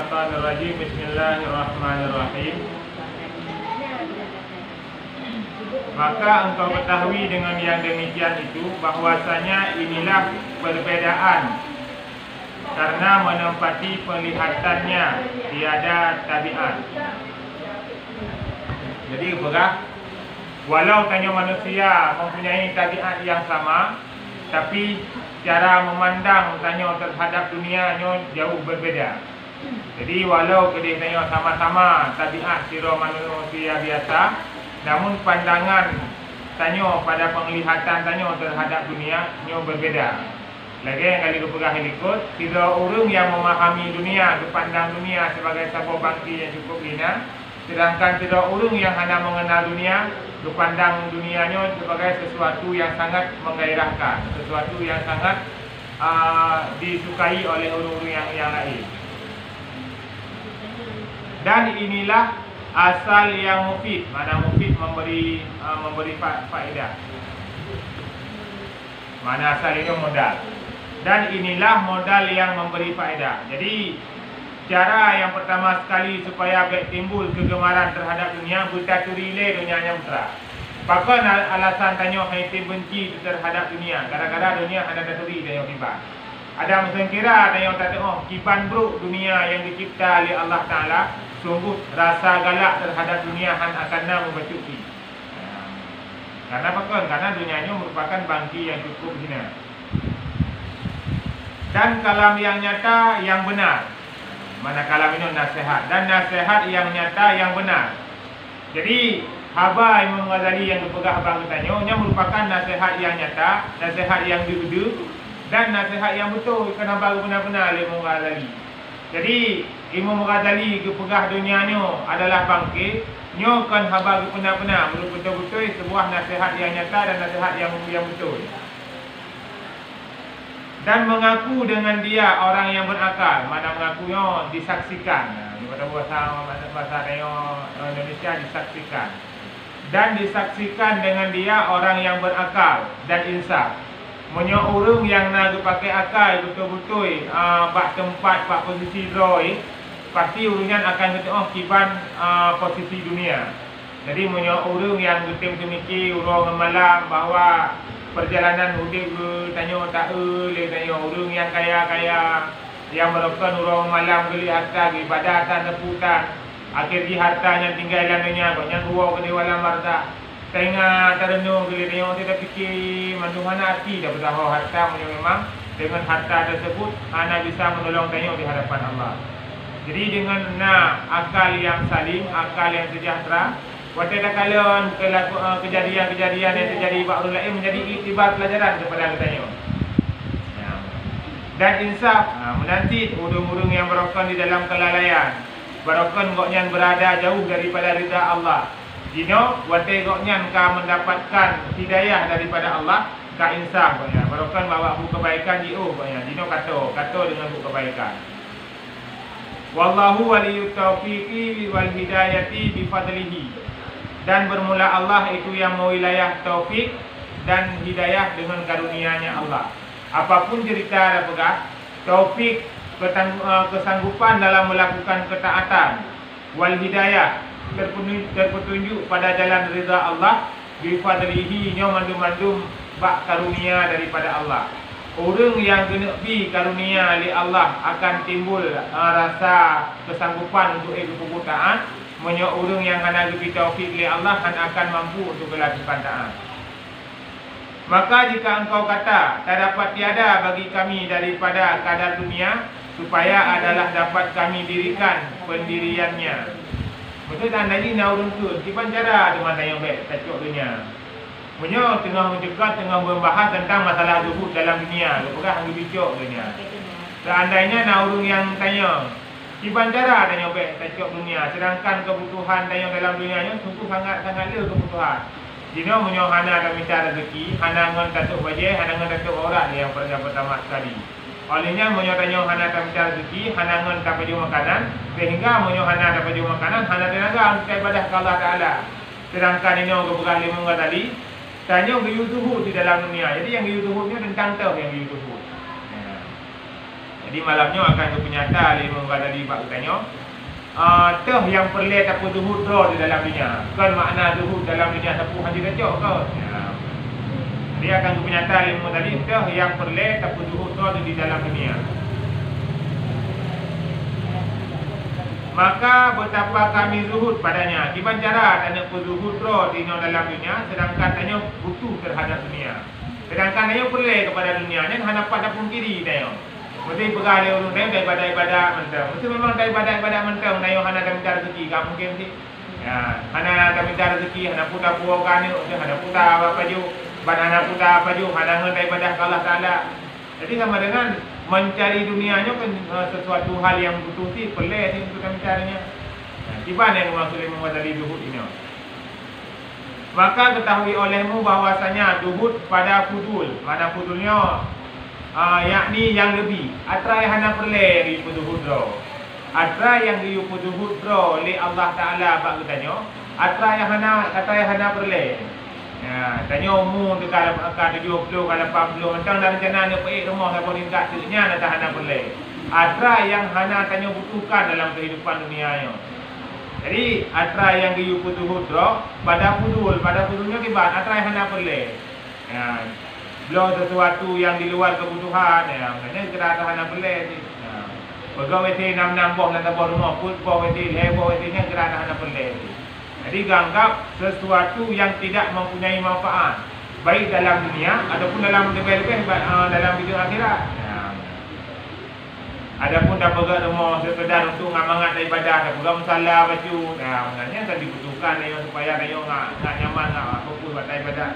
Bismillahirrahmanirrahim. Bismillahirrahmanirrahim. Maka engkau ketahui dengan yang demikian itu bahwasanya inilah perbedaan karena menempati penglihatannya tiada tabiat. Jadi walau tanya manusia mempunyai tabiat yang sama, tapi cara memandang tanya terhadap dunianya jauh berbeza. Jadi walau kita tengok sama-sama tabiat sira manusia biasa, namun pandangan tanya pada penglihatan tanya terhadap dunia nyo berbeza. Lagi yang kali berpegang ikut, tidak orang yang memahami dunia, dipandang dunia sebagai sebuah bangki yang cukup hina, sedangkan tidak orang yang hanya mengenal dunia, dipandang dunianya sebagai sesuatu yang sangat menggairahkan, sesuatu yang sangat disukai oleh orang-orang yang lain. Dan inilah asal yang mufid. Mana mufid memberi faedah. Mana asal itu modal. Dan inilah modal yang memberi faedah. Jadi cara yang pertama sekali supaya timbul kegemaran terhadap dunia, kita turile dunianya putra. Bahkan alasan tanya hati benci terhadap dunia, gara-gara dunia ada turi dan yang kiban. Ada mungkin kira ada yang tak tahu kiban buruk dunia yang dicipta oleh Allah Taala. Sungguh rasa galak terhadap dunia akan membacuti. Karena apa kan? Karena dunianya merupakan bangki yang cukup hina. Dan kalam yang nyata yang benar. Mana kalam ini nasihat. Dan nasihat yang nyata yang benar. Jadi Haba Imam Ghazali yang dipegang abang katanya merupakan nasihat yang nyata, nasihat yang diudu, dan nasihat yang betul. Kena baru benar-benar oleh Imam Ghazali. Jadi Imam Ghazali kepegah dunianya adalah bangkit. Nyo kan haba benar-benar betul-betul sebuah nasihat yang nyata dan nasihat yang betul. Dan mengaku dengan dia orang yang berakal. Mana mengakunya disaksikan. Pada bahasa Indonesia disaksikan. Dan disaksikan dengan dia orang yang berakal dan insaf. Menyo orang yang nak pakai akal betul-betul bak tempat bak posisi roy, pasti urungan akan kata kiban posisi dunia. Jadi menyo orang yang betul mikir urang malam bahawa perjalanan hidup tanya tak tanya orang yang kaya-kaya yang melakukan urang malam geli harta ibadah dan teputan akhir di hartanya tinggal dalamnya banyak ruang ke dewa marta. Tengah terenung bila tengok kita fikir mana arti dah bertahu harta memang dengan harta tersebut anda bisa menolong tengok di hadapan Allah. Jadi dengan akal yang salim, akal yang sejahtera, waktu dah kalian kejadian-kejadian yang terjadi ba'rul lain menjadi iktibar pelajaran kepada kita tengok. Dan insaf menanti urung-urung yang berokon di dalam kelalaian, berokon goknya berada jauh daripada ridha Allah. Dino wate goknya ka mendapatkan hidayah daripada Allah ka insaf ya. Barokan bawa bu kebaikan jiu ya. Dino kata dengan bu kebaikan. Wallahu waliyut taufiqi wal hidayati bi fadlihi. Dan bermula Allah itu yang mewilayah taufik dan hidayah dengan karunia-Nya Allah. Apapun cerita ada pegah, taufik kesanggupan dalam melakukan ketaatan wal hidayah terpetunjuk pada jalan ridha Allah bi fadlihi nya mandum-mandum bak karunia daripada Allah. Orang yang kena bi karunia oleh Allah akan timbul rasa kesanggupan untuk keputaan. Menyo orang yang kena bi taufik oleh Allah akan mampu untuk melakukan taat. Maka jika engkau kata tak dapat tiada bagi kami daripada kadar dunia supaya adalah dapat kami dirikan pendiriannya. Betul tak lagi nak urun tu, kipan cara dengan tanya baik kacau dunia. Punya tengah menjegat, tengah membahas tentang masalah zuhud dalam dunia. Lepakah hanggi bicok dunia. Seandainya nak urun yang tanya, kipan cara tanya baik kacau dunia. Sedangkan kebutuhan tanya dalam dunianya sungguh sangat-sangat le kebutuhan. Dino punya hana ada minta rezeki, hana ngan datuk bajai, hana ngan datuk orang yang pertama sekali. Olehnya menyotanya hana tak minta rezeki, hana ngan tak baju makanan, sehingga menyohana tak baju makanan, hana tenaga untuk ibadah ke Allah Ta'ala. Sedangkan ini orang kebukaan lima tadi, tanya gayuh zuhud di dalam dunia. Jadi yang gayuh zuhudnya tentang tahu yang gayuh zuhud. Jadi malamnya akan kepenyata lima tadi bab tanya. Teh yang perle tak zuhud di dalam dunia. Kan makna zuhud dalam dunia sapu haji kacau ke? Ya. Dia akan kepenyata lima tadi teh yang perle tak zuhud di dalam dunia. Maka betapa kami zuhud padanya. Gimana cara tanya zuhud di dalam dunia, sedangkan tanya butuh terhadap dunia. Sedangkan tanya perle kepada dunia, ni hana pada pun kiri tanya. Mesti pegang dia urung daripada ibadat mentang. Mesti memang daripada ibadat mentang nayo hana dah minta rezeki, tak mungkin sih. Ya, hana dah minta rezeki, hana putar puakan ni, hana putar apa ju, hana putar apa ju, hana ngan ibadah Allah Taala. Jadi sama dengan mencari dunianya kan sesuatu hal yang butuh sih, perlu sih untuk mencarinya. Tiba yang maksudnya menguasai zuhud ini. Maka ketahui olehmu bahwasanya zuhud pada fudul. Mana fudulnya? Yakni yang lebih. Atra yang hana perle di zuhud. Atra yang di zuhud oleh Allah Taala bak katanya. Atra yang hana perle. Ya, tanya umur dekat angka 70 kalau 80 mentang dalam rencana nak pergi rumah siapa tingkat tu-nya nak hana perle. Atra yang hana tanya butuhkan dalam kehidupan dunianya. Jadi atra yang di zuhud pada fudulnya kibat atra yang hana perle. Ya. Belum sesuatu yang di luar kebutuhan ya, maknanya kita hana perle ni. Ya. Pegawai ti 6 boh dalam rumah pun boh ti nya kita hana perle. Jadi anggap sesuatu yang tidak mempunyai manfaat baik dalam dunia ataupun dalam lebih-lebih dalam hidup akhirat. Ya. Adapun dah pegang rumah sekedar untuk ngamangat ibadah, dah pegang salah baju, nah maknanya kan dibutuhkan dia supaya dia ngak nyaman ngak fokus buat ibadah.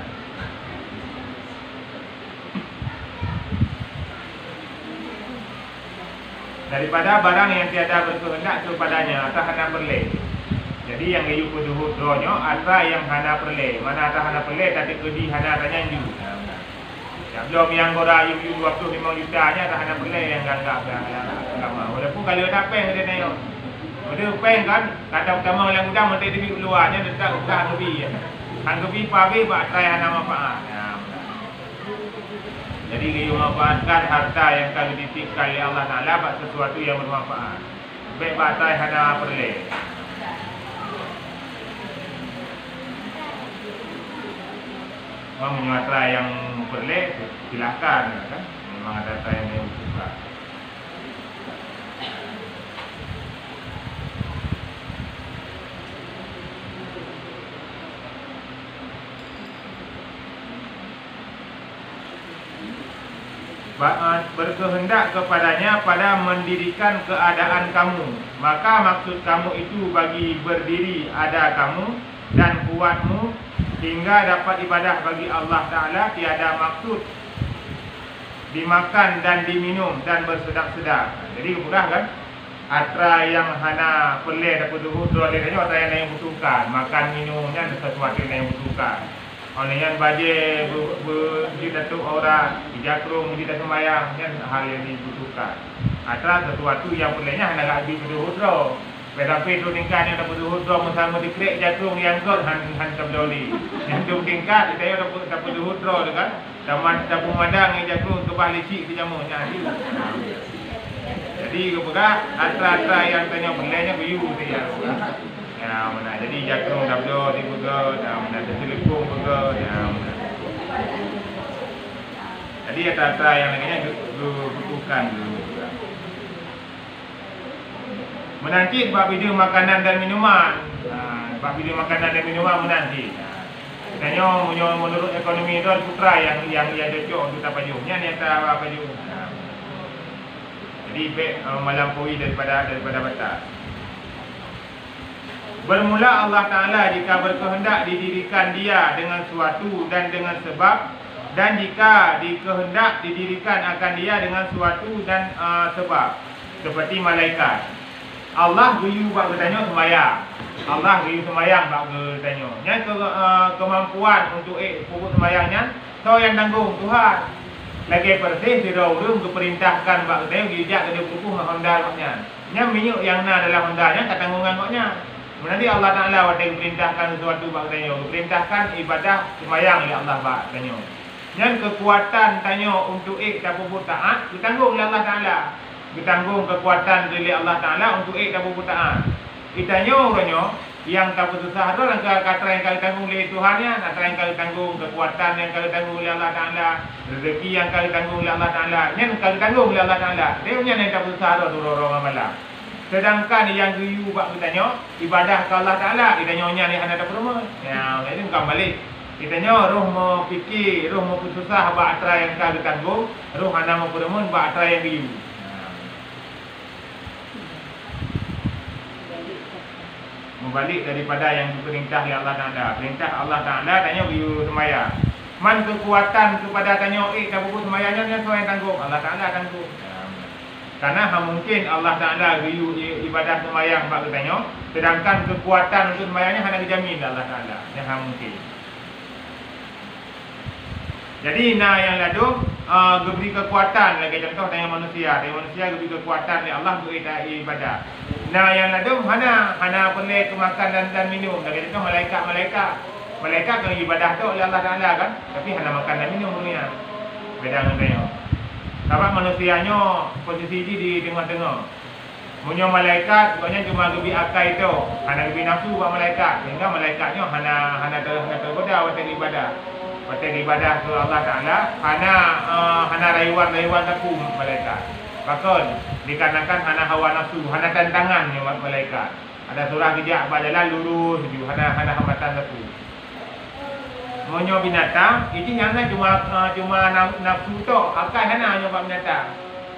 Daripada barang yang tiada berkehendak kepadanya atau hana perle. Jadi yang ayu zuhud ronyo atra yang hana perle. Mana atra hana perle tapi kedi hana tanya ju. Ya belum yang gora yu 25 juta nya atra hana perle yang ganggap lama. Walaupun kalau ada peng dia nayo. Ada peng kan kata utama yang udang mesti di luarnya dekat udah lebih ya. Hang lebih pabe ba atra hana manfaat. Jadi dia memanfaatkan harta yang kalau dititipkan oleh Allah Taala buat sesuatu yang bermanfaat. Baik batai hana perle. Memang menyuatra yang perle silakan kan. Memang ada harta yang suka. Berkehendak kepadanya pada mendirikan keadaan kamu. Maka maksud kamu itu bagi berdiri ada kamu dan kuatmu hingga dapat ibadah bagi Allah Ta'ala tiada maksud dimakan dan diminum dan bersedap-sedap. Jadi mudah kan? Atra yang hana perle dapat zuhud oleh dia atra yang butuhkan, makan minumnya sesuatu yang butuhkan. Oleh yang baje di datuk orang dijakrung di datuk sembahyang yang hal yang dibutuhkan. Atra sesuatu yang perlenya hana gak zuhud. Berapa tu tingkat yang dapat zuhud bersama dikrek jakrung yang kot han tabdoli. Yang tu tingkat kita dapat zuhud kan. Taman dapur madang yang jakrung kebah licik dijamunya tu. Jadi kepada atra-atra yang tanya perlenya biu dia. Ya, mana jadi jakrung dabdo di buga, mana telefon buga, ya. Jadi atra yang lainnya butuhkan dulu. Menanti bab video makanan dan minuman. Bab video makanan dan minuman menanti. Tanya menurut ekonomi itu putra yang cocok untuk tapajungnya ni apa pajung. Jadi melampaui daripada batas. Bermula Allah Ta'ala jika berkehendak didirikan dia dengan suatu dan dengan sebab, dan jika dikehendak didirikan akan dia dengan suatu dan sebab, seperti malaikat. Allah guyu bak bertanya sembahyang. Allah guyu sembahyang bak bertanya. Yang kemampuan untuk pokok sembahyangnya so yang tanggung Tuhan. Lagi persis dirau-rung keperintahkan bak bertanya dijak ke dia buku Honda maknya. Yang minyak yang na dalam Hondanya ketanggungan maknya. Nanti Allah Ta'ala waktu perintahkan sesuatu bak tanya, perintahkan ibadah sembahyang oleh Allah bak tanya. Yang kekuatan tanya untuk tak pun taat ditanggung oleh Allah Ta'ala. bertanggung kekuatan dari Allah Ta'ala untuk dan perbutaan. Itanya orangnya yang tak bersusah tu lah kata yang kali tanggung oleh Tuhannya, kata yang kali tanggung kekuatan yang kali tanggung oleh Allah Ta'ala, rezeki yang kali tanggung oleh Allah Ta'ala, yang kali tanggung oleh Allah Ta'ala. Dia punya yang tak bersusah tu orang malam. Sedangkan yang riu buat bertanya ibadah ke Allah Ta'ala, ditanya ni hanya tak perlu. Ya, ini bukan balik. Ditanya roh mau fikir, roh mau susah buat atra yang kali tanggung, roh hanya mau perlu buat atra yang riu. Membalik daripada yang diperintah oleh Allah Ta'ala. Perintah Allah Ta'ala tanya biu semaya. Man kekuatan kepada tanya tak buku semayanya yang yang tanggung. Allah Ta'ala tanggung. Karena mungkin Allah Ta'ala biu ibadah semayang bak tanya, sedangkan kekuatan untuk semayanya hanya dijamin Allah Ta'ala. Yang mungkin. Jadi yang lalu diberi kekuatan lagi contoh tanya manusia. Tanya manusia diberi kekuatan oleh Allah untuk ibadah. Yang lalu hana boleh kemakan dan minum. Lagi contoh malaikat kalau ibadah tu oleh Allah Ta'ala kan, tapi hana makan dan minum dunia. Beda dengan dia. Sebab manusianya posisi di tengah-tengah. Punya malaikat pokoknya cuma gebi akal itu, hana gebi nafsu buat malaikat. Sehingga malaikatnya hana tergoda waktu ibadah. Waktu ibadah ke Allah Ta'ala hana rayuan takut malaikat. Bahkan dikarenakan hana hawa nafsu, hana tantangan yang buat malaikat. Ada surah kejap berjalan lurus saja, hana hambatan takut. Monyo binatang, ini yang cuma nafsu tu, akal hana yang buat binatang.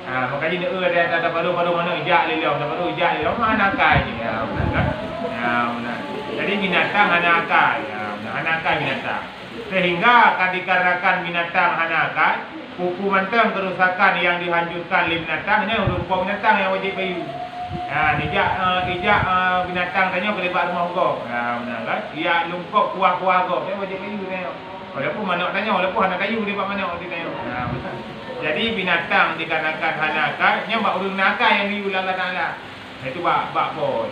Makanya dia ada baru mana ijak lelong, baru ijak lelong hana akal je. Ya benar kan? Ya benar. Jadi binatang hana akal. Ya benar, hana akal binatang. Sehingga dikarenakan binatang hana akal, hukuman kerusakan yang dihancurkan oleh binatang hanya rupa binatang yang wajib bayu. Ijak binatang tanya kelebat rumah kau. Benar kan? Ia lungkok kuah-kuah kau. Dia wajib bayu tanya. Walaupun mana tanya, walaupun hana kayu dia buat mana dia tanya. Jadi binatang dikarenakan hana akal, nya bak urang nakal yang diu Allah Ta'ala. Itu bak boy.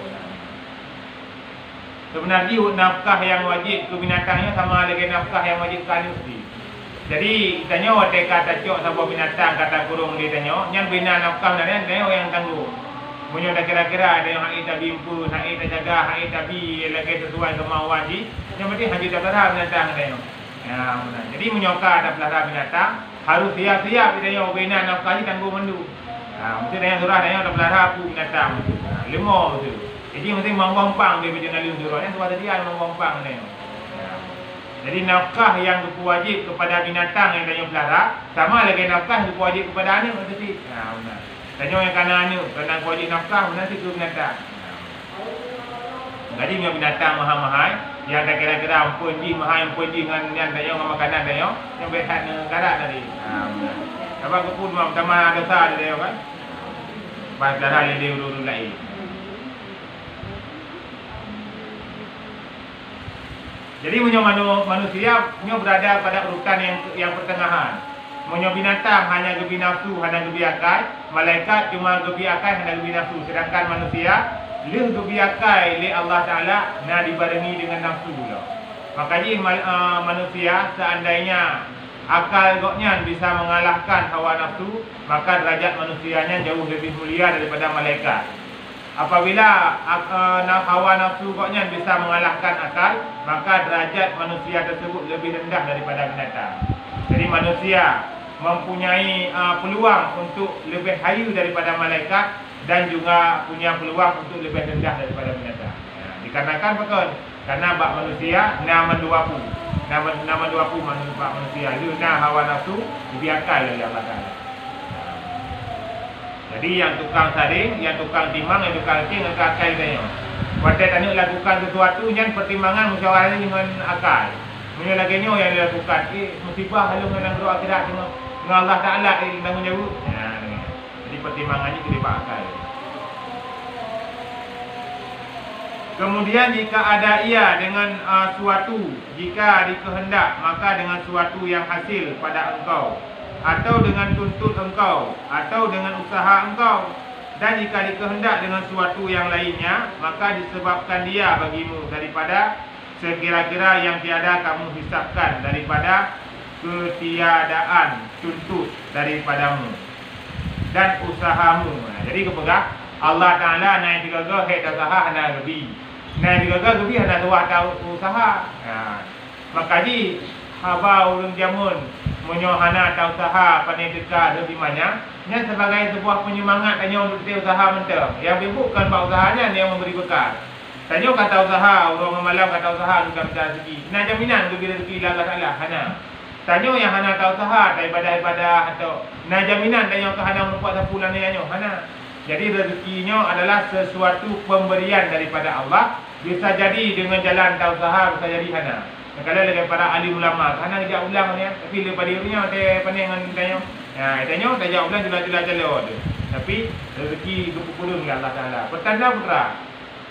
Sebenarnya nafkah yang wajib ke binatangnya sama dengan nafkah yang wajib ke manusia. Jadi tanya waktu kata cok sama binatang kata kurung dia tanya, yang bina nafkah dan dia yang tanggung. Punya dah kira-kira ada yang hak tak bimpu, hak tak jaga, hak tak bi lagi sesuai kemauan ji. Yang penting haji tak pelihara binatang dia. Ya benar. Jadi menyoka ada pelihara binatang harus siap-siap dia bina nafkah ji tanggung mandu. Mesti dia surah dia ada pelihara aku binatang. Lima tu. Jadi mesti menggompang dia berjalan lalu surah. Yang tu ada dia menggompang dia. Jadi nafkah yang berwajib kepada binatang yang dia pelihara sama lagi nafkah yang berwajib kepada anak mesti. Ya benar. Tanya yang kanan wajib nafkah nanti ke binatang. Jadi yang binatang mahal-mahal yang tak kira-kira ampun ji mahal ampun ji dengan yang tanya dengan makanan dia yang behat negara tadi. Apa ke pun pertama dosa dia kan. Pas darah dia dulu lain. Jadi manusia berada pada urutan yang pertengahan. Binatang hanya gebi nafsu, hanya gebi akal. Malaikat cuma gebi akal, hanya gebi nafsu. Sedangkan manusia gebi akal oleh Allah Ta'ala nak dibarengi dengan nafsu pula. Makanya manusia seandainya akal goknya bisa mengalahkan hawa nafsu, maka derajat manusianya jauh lebih mulia daripada malaikat. Apabila hawa nafsu goknya bisa mengalahkan akal, maka derajat manusia tersebut lebih rendah daripada binatang. Jadi manusia mempunyai peluang untuk lebih hayu daripada malaikat dan juga punya peluang untuk lebih rendah daripada binatang. Dikarenakan betul, karena bak manusia nama duaku manusia itu hawa nafsu dibiarkan oleh Allah Ta'ala. Jadi yang tukang saring, yang tukang timang, yang tukang cing, yang tukang akal tanya. Waktu tanya lakukan sesuatu yang pertimbangan musyawarah dengan akal. Punya lagi yang dilakukan, musibah halu dengan doa akhirat dengan Allah Ta'ala tanggungjawab. Jadi pertimbangannya kita akal. Kemudian jika ada ia dengan suatu, jika dikehendak, maka dengan suatu yang hasil pada engkau, atau dengan tuntut engkau, atau dengan usaha engkau. Dan jika dikehendak dengan suatu yang lainnya, maka disebabkan dia bagimu daripada sekira-kira yang tiada kamu hisapkan, daripada ketiadaan tuntut daripadamu. dan usahamu. Jadi kepegah Allah Ta'ala naik digaga hek usaha hana gebi. Naik digaga gebi hana tuah tahu usaha. Maka di haba urang jamun menyohana tahu usaha pandai dekat lebih banyak. Nya sebagai sebuah penyemangat tanya untuk usaha mentang. Yang bukan bab usahanya yang memberi bekal. Tanya kata usaha, orang malam kata usaha bukan minta rezeki. Nah jaminan bagi rezeki Allah Ta'ala hana. Tanya yang hana tahu usaha daripada atau nah jaminan tanya ke hana membuat sapulan nanya hana. Jadi rezekinya adalah sesuatu pemberian daripada Allah. Bisa jadi dengan jalan tahu usaha, bisa jadi hana. Kalau lagi para alim ulama, hana dia ulang ni, tapi daripada dirinya ada pandangan tanya. Tanya tak jawab ulang jelas-jelas jalan. Tapi rezeki kepulung Allah Ta'ala. Pertanda putra.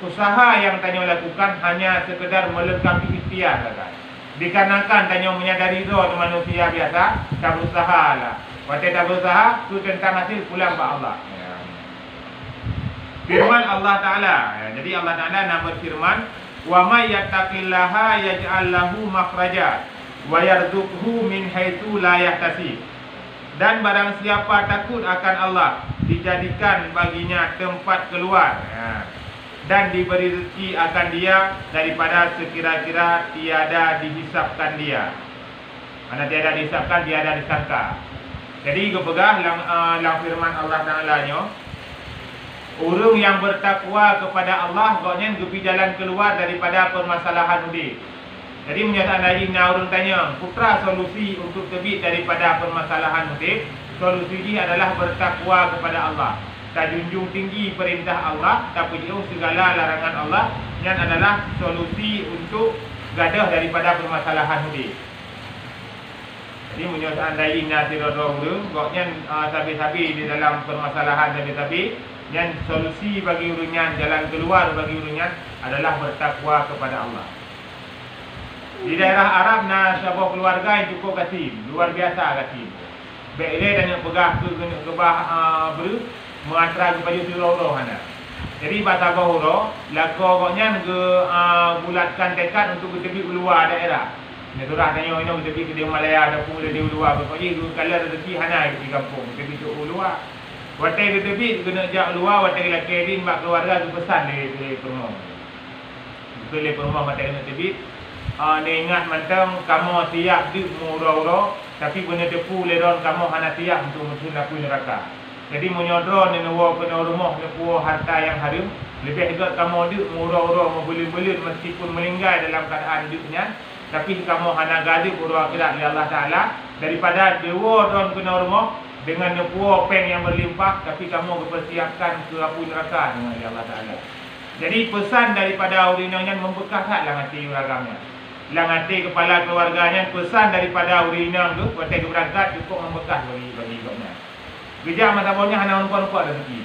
Usaha yang tanya lakukan hanya sekedar melengkapi ikhtiar saja. Dikarenakan tanya menyadari roh manusia biasa, tak berusaha lah. Waktu tak berusaha, tu tentang hasil pulang pada Allah. Firman Allah Ta'ala. Jadi Allah Ta'ala nak berfirman, wa may yattaqillaha yaj'al lahu makhraja wa yarzuqhu min haitsu la yahtasib. Dan barang siapa takut akan Allah, dijadikan baginya tempat keluar. Dan diberi rezeki akan dia daripada sekira-kira tiada dihisapkan dia. Mana tiada dihisapkan, tiada disangka. Jadi kepegah lang firman Allah Ta'ala-nya, orang yang bertakwa kepada Allah gaknya gepi jalan keluar daripada permasalahan udik. Jadi menyatakan lagi orang tanya, putra solusi untuk terbit daripada permasalahan udik, solusi ini adalah bertakwa kepada Allah. Tak junjung tinggi perintah Allah, tak jauh segala larangan Allah. Yang adalah solusi untuk gadah daripada permasalahan ini. Jadi menyatakan dari nasirodoh gaknya sabi-sabi di dalam permasalahan sabi-sabi. Yang solusi bagi urunyan, jalan keluar bagi urunyan adalah bertakwa kepada Allah. Di daerah Arab sebuah keluarga yang cukup kasih, luar biasa kasih. Baiklah dan yang pegah tu kebah mengasra kepada surau hana. Jadi bahasa bahuro lakognya ke bulatkan tekad untuk bertebi keluar daerah. Ni surah tanya ini bertebi ke dia Malaya ada pun dia luar pokoknya kalau rezeki hana di kampung bertebi ke luar. Watai bertebi kena jak luar watai laki din bak keluarga tu pesan di rumah. Betul le rumah mata kena tebi. Ni ingat mantang kamu siap di murau-urau tapi benda tepu leron kamu hana siap untuk masuk neraka. Jadi menyodron ni nawa kena rumah ni puah harta yang harum. Lebih juga kamu duduk murau-urau membeli-beli meskipun meninggal dalam keadaan duduknya. Tapi kamu hana gadib urau akhirat oleh Allah Ta'ala. Daripada dewa don kena rumah dengan puah peng yang berlimpah. Tapi kamu berpersiapkan ke api neraka dengan Allah Ta'ala. Jadi pesan daripada urinanya membekas lah hati uragamnya. Lang hati kepala keluarganya pesan daripada urinam tu. Waktu dia berangkat cukup membekas bagi gopnya. Bijak mata bawahnya hana nampak rezeki.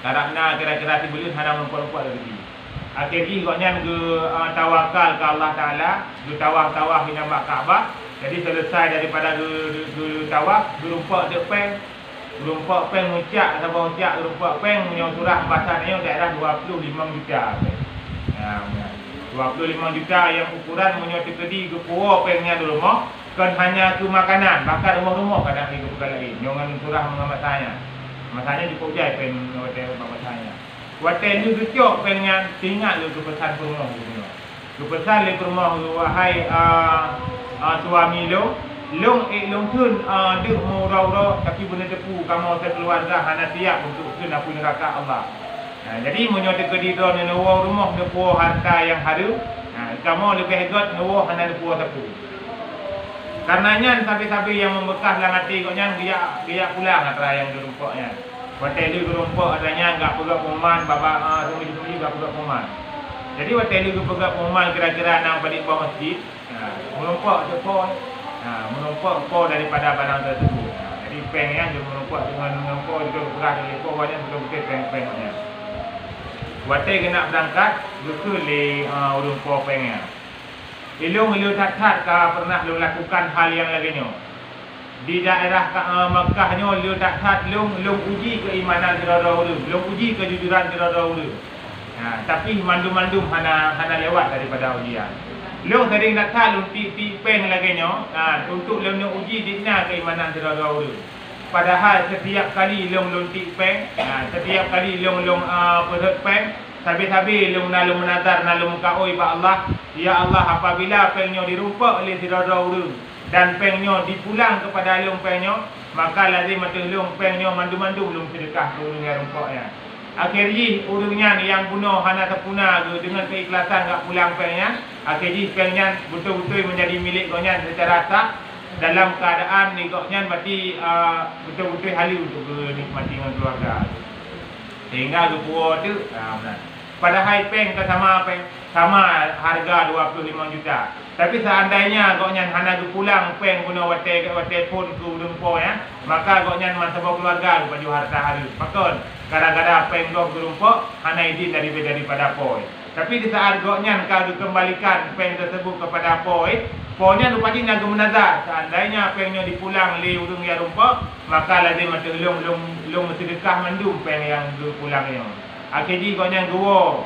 Karena kira-kira si beliau hana nampak rezeki. Akhirnya goknya ke tawakal ke Allah Ta'ala, ke tawaf di nama Kaabah. Jadi selesai daripada ke tawaf, gerumpak depeng, gerumpak peng ucap atau ucap gerumpak peng punya surah bahasanya daerah 25 juta. 25 juta yang ukuran menyoti kedi ke puau pengnya di rumah. Kan hanya tu makanan, bahkan rumah-rumah kadang itu bukan lagi. Jangan surah mengamasanya. Masanya cukup jai pen hotel mengamasanya. Hotel ni kecok pengen tinggal lu pesan rumah tu. Lu pesan le rumah wahai suami lu, long tun duk murau-urau tapi benda tepu kamu sekeluarga hana siap untuk kena pun neraka Allah. Jadi menyoti kedi don nawa rumah depu harta yang harum. Kamu lebih hebat nawa hana depu tepu. Karenanya sapi-sapi yang membekas dalam hati koknya dia pulang antara yang gerumpaknya. Waktu itu gerumpak adanya enggak pegang peman, baba sumi-sumi enggak pegang peman. Jadi waktu itu pegang peman kira-kira 6 balik bawah masjid. Melumpak sepoi. Melumpak po daripada barang tersebut. Jadi pengnya dia melumpak dengan melumpak juga berat dari po banyak betul-betul peng-pengnya. Waktu kena berangkat betul le urumpak pengnya. Ilung tak pernah lakukan hal yang lainnya. Di daerah Makkahnya tak lung uji keimanan dulu, lung uji kejujuran dulu. Tapi mandum-mandum hana lewat daripada ujian. Lung sering lung ti peng laginya untuk lung uji dina keimanan dulu. Padahal setiap kali long lontik peng, setiap kali long perut peng, sabi-sabi long nalung menazar nalung kaoi ba Allah, ya Allah apabila pengnyo dirumpak oleh sidara urang dan pengnyo dipulang kepada long pengnyo, maka lazim matulung pengnyo mandu-mandu long sedekah ke urang yang rumpaknya. Akhirnya urangnya yang bunuh hana terpuna dengan keikhlasan gak pulang pengnya, akhirnya pengnya betul-betul menjadi milik goknya secara sah. Dalam keadaan ni goknya berarti betul-betul halus untuk nikmati dengan keluarga. Sehingga gepua tu padahal peng ke sama harga 25 juta. Tapi seandainya goknya hana pulang peng guna wate pun ke urumpo ya, maka goknya masa keluarga baju harta halus. Makon kadang-kadang peng dok urumpo hana izin daripada poi. Tapi di saat goknya kalau dikembalikan peng tersebut kepada poi, ponya rupanya nak menazar seandainya pengnya dipulang li urung ya rumpok, maka lazim matulung long sedekah mandum peng yang dipulangnya. Akhirnya goknya go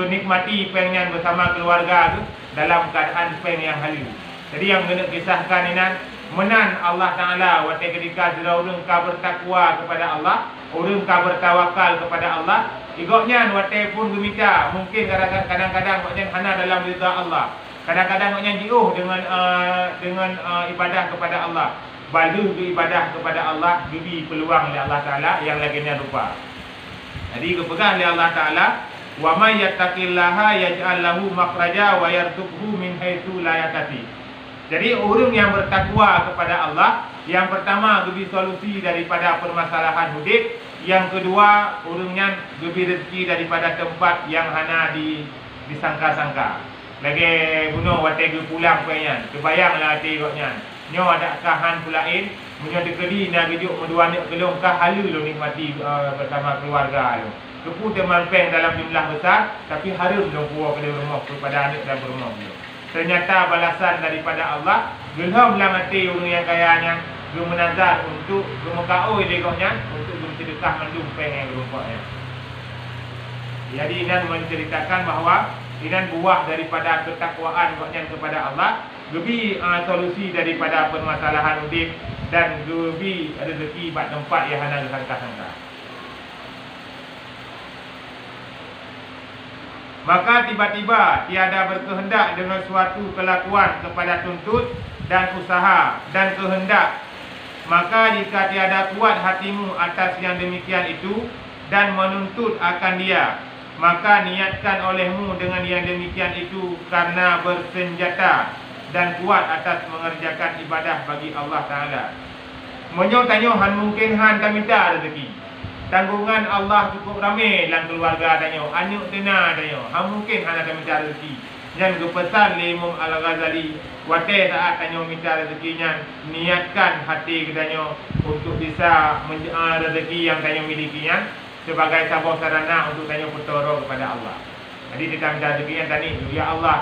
nikmati pengnya bersama keluarga tu dalam keadaan peng yang halus. Jadi yang kena kisahkan ini menan Allah Taala waktu ketika urung ka bertakwa kepada Allah, urung ka bertawakal kepada Allah, igoknya waktu pun gemita mungkin kadang-kadang goknya hana dalam ridha Allah. Kadang-kadang maknya jauh dengan ibadah kepada Allah. Balu ibadah kepada Allah diberi peluang oleh Allah Taala yang lainnya rupa. Jadi kepegang oleh Allah Taala, wa may yattaqillaha yaj'al lahu makhraja wa yarzuqhu min haitsu la yahtasib. Jadi orang yang bertakwa kepada Allah, yang pertama diberi solusi daripada permasalahan hidup, yang kedua orangnya diberi rezeki daripada tempat yang hana disangka-sangka. Lagi bunuh waktu pulang punya, kebayanglah hati goknya. Nyo ada kahan pulain, menyo dekedi nak gejuk medua ni kelong kah halu lo nikmati bersama keluarga lo. Kepu teman peng dalam jumlah besar, tapi harum lo buah ke rumah kepada anak dan berumah lo. Ternyata balasan daripada Allah, gelham lang hati orang yang kayanya, dia menazar untuk gemukau legoknya untuk sedekah mandum peng yang berumpaknya. Jadi ini menceritakan bahawa dengan buah daripada ketakwaan kepada Allah, lebih solusi daripada permasalahan hidup dan lebih rezeki pada tempat yang hana disangka-sangka. Maka tiba-tiba tiada berkehendak dengan suatu kelakuan kepada tuntut dan usaha dan kehendak. Maka jika tiada kuat hatimu atas yang demikian itu dan menuntut akan dia, maka niatkan olehmu dengan yang demikian itu karena bersenjata dan kuat atas mengerjakan ibadah bagi Allah Ta'ala. Menyo tanyo han mungkin han tak minta rezeki. Tanggungan Allah cukup ramai dalam keluarga tanyo, anak tena tanyo. Han mungkin han tak minta rezeki. Dan kepesan Imam Al-Ghazali, waktu saat tanyo minta rezekinya, niatkan hati tanyo untuk bisa rezeki yang tanyo milikinya sebagai sabab sarana untuk tanya bertoro kepada Allah. Jadi kita minta rezeki yang tadi, ya Allah,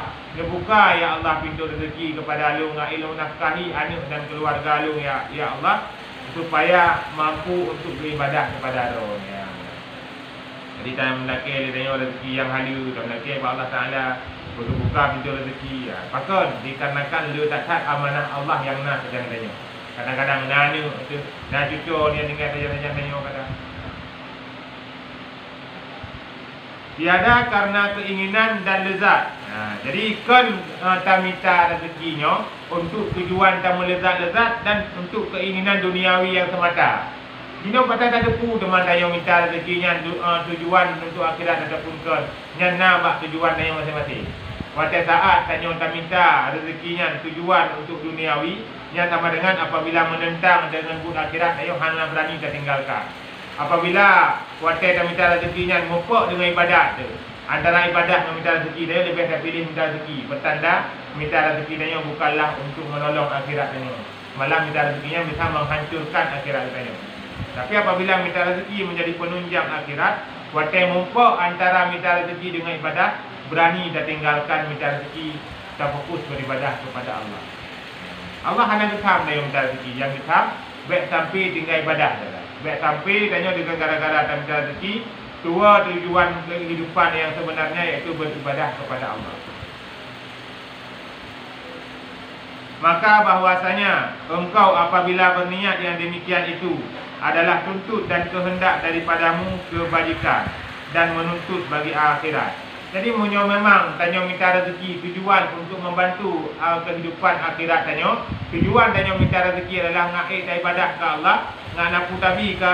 buka ya Allah pintu rezeki kepada lu ngailu nafkahi anak dan keluarga lu ya Allah, supaya mampu untuk beribadah kepada Roh ya. Jadi kita mendaki tanya rezeki yang halu, dan mendaki Allah Taala buka pintu rezeki ya. Pakon dikarenakan lu tak taat amanah Allah yang nak sedang tanya. Kadang-kadang nanu itu nak cucu dia dengan tanya kata tiada karena keinginan dan lezat. Jadi kan tamita rezekinya untuk tujuan tamu lezat-lezat dan untuk keinginan duniawi yang semata. Dino kata tak depu teman daya minta rezekinya tujuan untuk akhirat ataupun kan nyana bak tujuan daya masing-masing. Pada saat tanya minta rezekinya tujuan untuk duniawi, yang sama dengan apabila menentang dengan bud akhirat daya hanya berani tertinggalkan. Apabila waktu minta rezekinya mupuk dengan ibadat tu, antara ibadah dan minta rezeki dia lebih saya pilih minta rezeki. Bertanda minta rezeki dia bukanlah untuk menolong akhirat dia, malah minta rezekinya bisa menghancurkan akhirat dia. Tapi apabila minta rezeki menjadi penunjang akhirat, waktu mupuk antara minta rezeki dengan ibadah, berani dan tinggalkan minta rezeki dan fokus beribadah kepada Allah. Allah hanya getam dia minta rezeki, yang getam baik sampai tinggal ibadah dia. Baik sampai tanya dengan gara-gara dan minta rezeki, dua tujuan kehidupan yang sebenarnya iaitu beribadah kepada Allah. Maka bahwasanya engkau apabila berniat yang demikian itu adalah tuntut dan kehendak daripadamu kebajikan dan menuntut bagi akhirat. Jadi munyo memang tanyo minta rezeki tujuan untuk membantu kehidupan akhirat tanyo. Tujuan tanyo minta rezeki adalah ngakik ibadah ke Allah, ngak napu tabi ke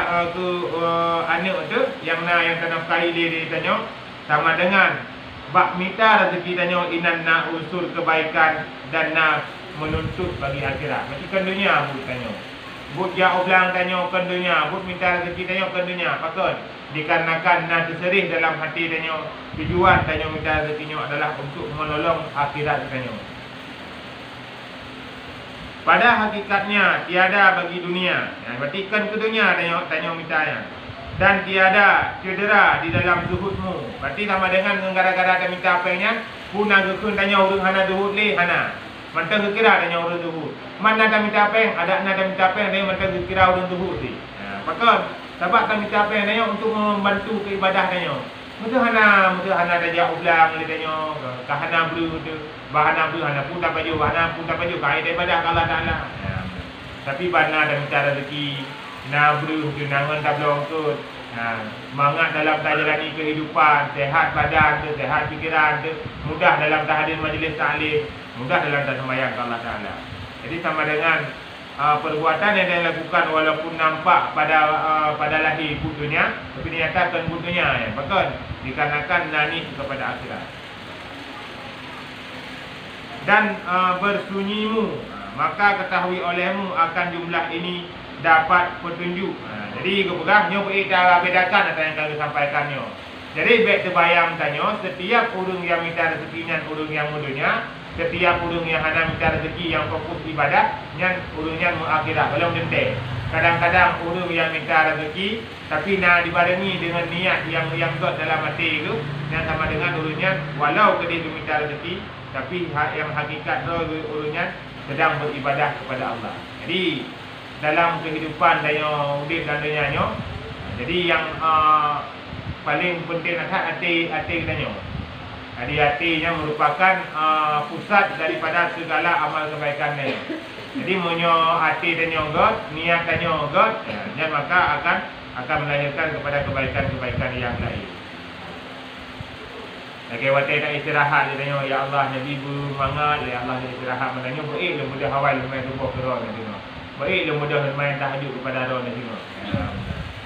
anak tu yang tanafkahi diri tanyo, sama dengan bak minta rezeki tanyo inan na unsur kebaikan dan na menuntut bagi akhirat. Macam dunia but tanyo. But ya oblang tanyo kan dunia, but minta rezeki tanyo kan dunia. Pakon dikarenakan na terserih dalam hati tanyo, tujuan tanyo minta rezekinya adalah untuk menolong akhirat tanyo. Pada hakikatnya tiada bagi dunia. Berarti kan ke dunia tanyo mintanya. Dan tiada cedera di dalam zuhudmu. Berarti sama dengan gara-gara ada minta apanya, puna gekun tanyo urung hana zuhud le hana. Mantap kira tanya urung zuhud. Mana ada minta apeng, ada minta apeng dia mantap kira urung zuhud ni. Maka sebab tak minta apeng tanya untuk membantu keibadah tanyo. Mudah hana daya ulang le tanyo, kahana bru tu, bahana bru hana pun tak baju, bahana pun tak baju kai daripada Allah Taala. Tapi bana ada minta rezeki, na bru tu nangan tak belong tu. Semangat dalam menjalani kehidupan, sehat badan tu, sehat fikiran tu, mudah dalam tahdir majlis taklim, mudah dalam sembahyang ke Allah Taala. Jadi sama dengan perbuatan yang dia lakukan walaupun nampak pada lahir butuhnya, tapi dinyatakan butuhnya ya. Bahkan dikarenakan nani kepada akhirat. Dan bersunyimu, maka ketahui olehmu akan jumlah ini dapat petunjuk. Jadi kepegang nyo kita bedakan apa yang kami sampaikannya. Jadi baik terbayang tanyo setiap urung yang minta rezeki dan urung yang mudunya, setiap urung yang hana minta rezeki yang fokus ibadah nyan urungnya mengakhirat belum dente. Kadang-kadang urung yang minta rezeki tapi nak dibarengi dengan niat yang got dalam hati itu, yang sama dengan urungnya walau kedai minta rezeki tapi yang hakikat urungnya sedang beribadah kepada Allah. Jadi dalam kehidupan danyo udip dan dunianyo, jadi yang paling penting adalah hati danyo. Jadi hatinya merupakan pusat daripada segala amal kebaikan danyo. Jadi munyo hati danyo got, niat danyo got, dan maka akan melahirkan kepada kebaikan-kebaikan yang lain. Lagi waktu nak istirahat danyo, ya Allah Nabi bermangat, ya Allah istirahat menanyo baik le mudah awal main tubuh kerana danyo. Baik le mudah main tahajud kepada Allah danyo.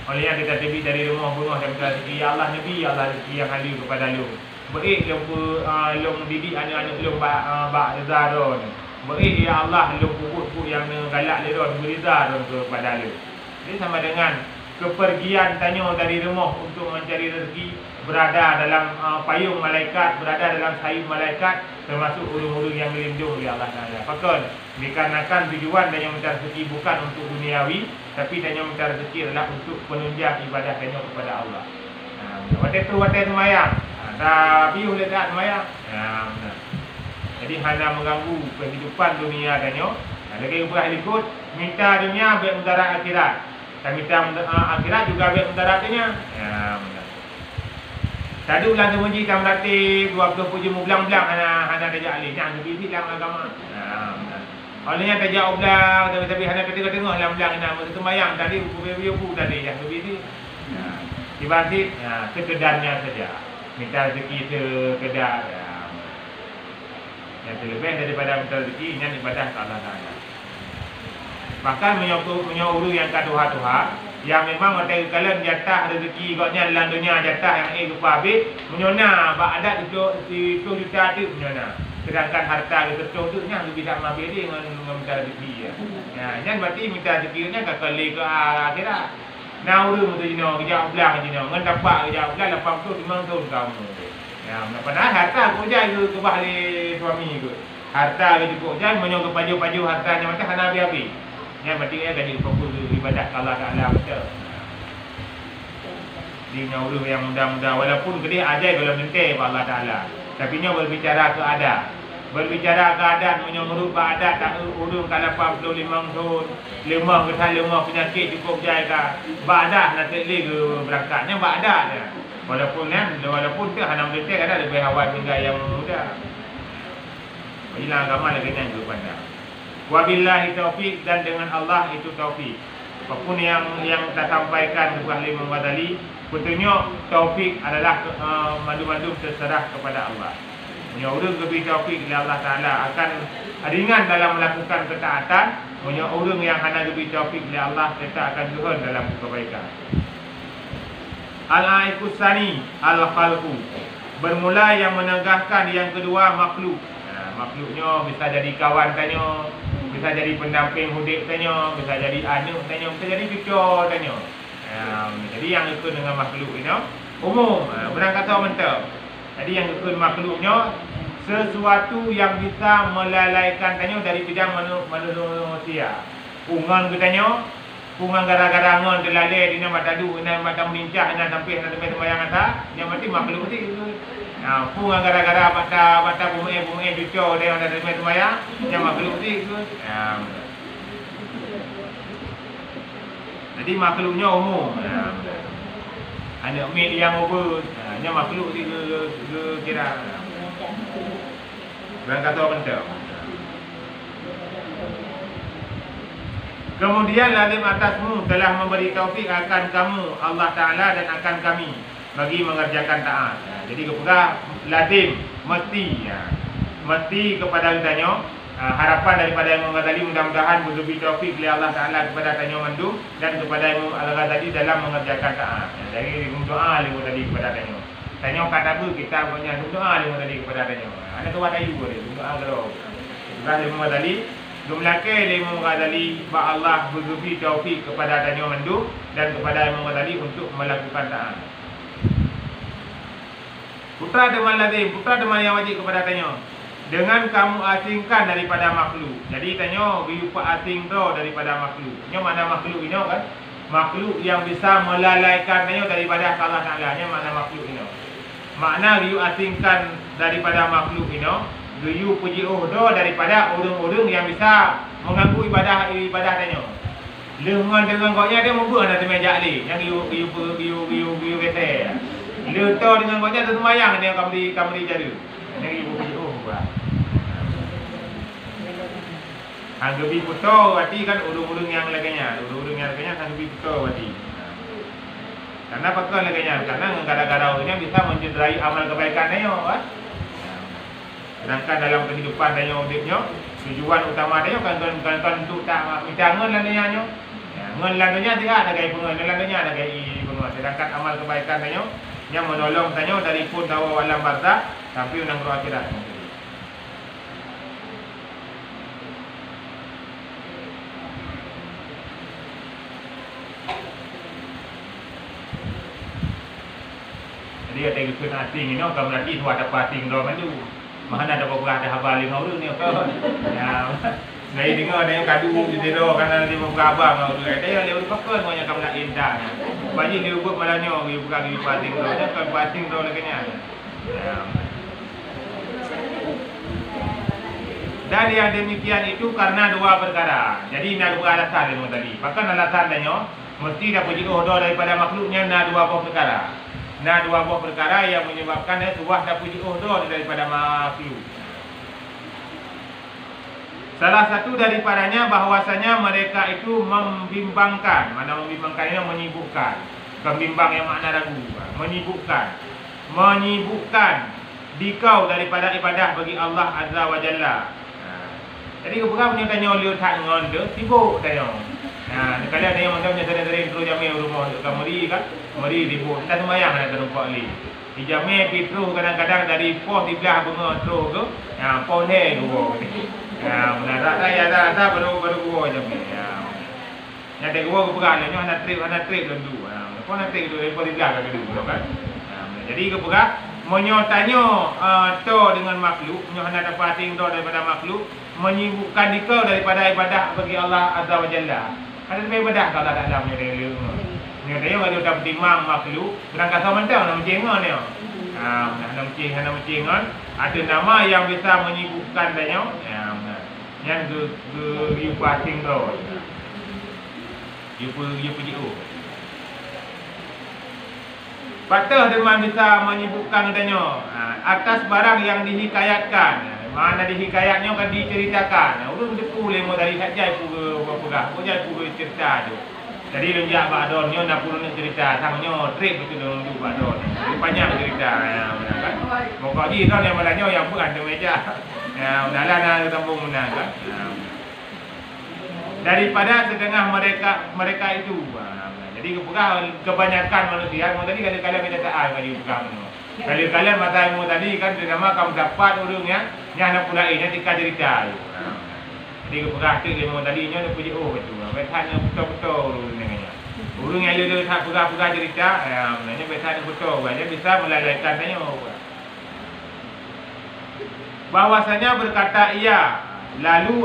Oleh yang kita terbit dari rumah bunuh dan berkata, ya Allah Nabi, ya Allah rezeki yang hadir kepada lu. Baik long didik anak-anak long bak reza don. Baik ya Allah long pupuk yang galak le don beriza don kepada lu. Ini sama dengan kepergian tanyo dari rumah untuk mencari rezeki, berada dalam payung malaikat, berada dalam sayap malaikat, termasuk urung-urung yang dilindung oleh Allah Taala. Pakon dikarenakan tujuan dan yang minta rezeki bukan untuk duniawi, tapi dan yang minta rezeki adalah untuk penunjang ibadah dan kepada Allah. Waktu semayang, tapi oleh tak semayang. Jadi hanya mengganggu kehidupan dunia dan yang lagi ubah ikut minta dunia baik mudarat akhirat. Dan minta akhirat juga baik mudaratnya. Tadi ulang kemuji kan berarti 20 puji belang-belang hana dajak alih yang lebih dalam agama. Olehnya dajak belang tapi hana tengok belang nak masa sembahyang tadi buku tadi yang lebih ni. Dibanding sekedarnya saja. Minta rezeki sekedar. Yang terlebih daripada minta rezeki yang ibadah ke Allah Taala. Bahkan menyuruh yang kaduha-tuha yang memang ada kalian jatah rezeki gotnya dalam dunia jatah yang lupa habis menyona bak adat itu juta tu menyona. Sedangkan harta betul tu nya lebih tak mabih dia dengan minta rezeki ya. Yang berarti minta rezekinya kakali ke akhirat. Nah urung tu jino kerja belang jino ngan dapat kerja belang 85 tahun kamu. Ya, padahal harta kau jai ke bahari suami ke. Harta ke cukup jai menyong ke paju-paju hartanya macam hana habis. Yang berarti dia gaji fokus ibadah Allah Taala betul. Dia urus yang muda-muda walaupun gede ajaib dalam mente Allah Taala. Tapi nya berbicara ke adat. Berbicara ke adat menyuruh adat tak urus kalau 45 tahun, lemah ke lemah penyakit cukup jai ke. Badat nak tekli ke berangkatnya badat dia. Walaupun tu hana mente ada lebih awal tinggal yang muda. Bila agama lagi kan juga pandang. Wabillahi taufik, dan dengan Allah itu taufik. Apapun yang kita sampaikan kepada Imam Ghazali, petunjuk taufik adalah mandu-mandu terserah kepada Allah. Punya orang lebih taufik oleh Allah Ta'ala akan ringan dalam melakukan ketaatan. Punya orang yang hanya lebih taufik oleh Allah, kita akan zuhur dalam kebaikan. Al-Aikusani Al-Khalqu, bermula yang menegahkan yang kedua makhluk. Makhluknya bisa jadi kawan tanya, bisa jadi pendamping hidup tanya, bisa jadi anak tanya, bisa jadi cucu tanya. Jadi yang ikut dengan makhluk ini umum, berang kata mental. Jadi yang ikut makhluknya sesuatu yang bisa melalaikan tanya dari bidang manusia. Pungan katanya, pungan gara-gara ngon terlalai dina matadu, ina mata melincah, ina sampai ina tempat sembahyang ata, dia mati makhluk mati. Pungan gara-gara mata bumi cucu dia ada tempat sembahyang, dia makhluk mati. Jadi makhluknya umum. Anak mid yang over, dia makhluk dia kira. Berang kata benda. Kemudian lazim atasmu telah memberi taufik akan kamu Allah Ta'ala dan akan kami bagi mengerjakan taat. Jadi kepada lazim mesti kepada tanya harapan daripada Imam Ghazali, mudah-mudahan berlebih taufik oleh Allah Ta'ala kepada tanya mandum dan kepada Imam Al-Ghazali dalam mengerjakan taat. Jadi doa Imam Ghazali kepada tanya. Tanya kata apa kita punya doa Imam Ghazali kepada tanya. Ada tu ada ibu dia doa kalau. Kepada Imam Ghazali Jumlahkan Imam Ghazali ba Allah berlebih taufik kepada tanya mandum dan kepada Imam Ghazali untuk melakukan taat. Putra teman lazim, putra teman yang wajib kepada tanya. Dengan kamu asingkan daripada makhluk. Jadi tanya berupa asing tu daripada makhluk. Ini mana makhluk ini kan? Makhluk yang bisa melalaikan tanya daripada Allah Ta'ala. Ini mana makhluk ini. Makna riu asingkan daripada makhluk ini, riu puji uhdo daripada orang-orang yang bisa mengganggu ibadah tanya. Dengan koknya dia membuat ada meja ni. Yang riu kata. Leto dengan koknya tu sembahyang dia kamri jadi. Yang riu puji uhdo. Hanggabi puto wati kan urung-urung yang laganya, hanggabi puto wati. Karena apa laganya? Karena gara-gara orangnya bisa mencederai amal kebaikan dia, kan? Sedangkan dalam kehidupan dia hidupnya, tujuan utama dia kan untuk tak minta ngon landanya. Ngon landanya dia ada gaya pengen, landanya ada gaya pengen. Sedangkan amal kebaikan dia yang menolong tanya dari pun tawa alam barzakh sampai unang roh akhirat. Dia ada ikut asing ini, kalau berarti itu ada asing dua maju. Mana ada beberapa ada habal lima orang ni, kan? Ya, saya dengar ada yang kadu di tidur kerana dia beberapa abang orang. Dia yang lewat pakai macam kamu nak indah. Banyak dia buat malahnya, dia bukan dia asing dua, dia kan asing dua lagi ni. Dan yang demikian itu karena dua perkara. Jadi nak dua alasan dia tadi. Bahkan alasan dia mesti dah puji uhdo daripada makhluknya nak dua perkara. Nah, dua buah perkara yang menyebabkan sebuah dah puji uhdo daripada makhluk. Salah satu daripadanya bahwasanya mereka itu membimbangkan. Mana membimbangkan ini menyibukkan. Membimbang yang makna ragu. Menyibukkan dikau daripada ibadah bagi Allah Azza wa Jalla. Jadi kebetulan punya tanya oleh tak ngonde sibuk tanya. Kalau ada yang macam sering terus jamin rumah kamari kan, mari ribut. Tak sembahyang ada tempat ni. Dijamin pitru kadang-kadang dari pos di belah bunga terus tu, pos he dua. Benar saya ada baru gua jamin. Yang ada gua kepegang ni ada trip lendu. Pon nak trip tu pos di belah kedua kan. Jadi kepegang menyotanya to dengan makhluk, hanya dapat asing to daripada makhluk, menyibukkan dikau daripada ibadah bagi Allah Azza wa Jalla. Ada lebih ibadah kalau tak ada punya dia. Ni dia kalau dah bertimang makhluk, berangkat sama mentau nama jengon dia. Nama jengon ada nama yang bisa menyibukkan dia. Yang you passing tu. You pergi Patah dengan bisa menyibukkan dia atas barang yang dihikayatkan. Mana di hikayatnya kan diceritakan. Urang depu lemo dari hajai pura pura. Hajai pura cerita tu. Jadi lunjak Pak Don nyo nak purun cerita sangnyo trip betul dong tu Pak Don. Jadi panjang cerita ya kan. Moga ji kan yang malanyo yang bukan di meja. Ya udahlah nak sambung kan. Daripada setengah mereka itu. Jadi kebanyakan manusia tadi kali-kali kita tak ada di pegang. Kali-kali mata ilmu tadi kan nama kamu dapat urungnya nak pula ini tika cerita. Jadi keperhati ilmu tadi nya puji betul. Betanya betul-betul urungnya. Urung yang dia tak pegang cerita, sebenarnya betanya betul. Banyak bisa melalaikan tanya. Bahwasanya berkata ia, lalu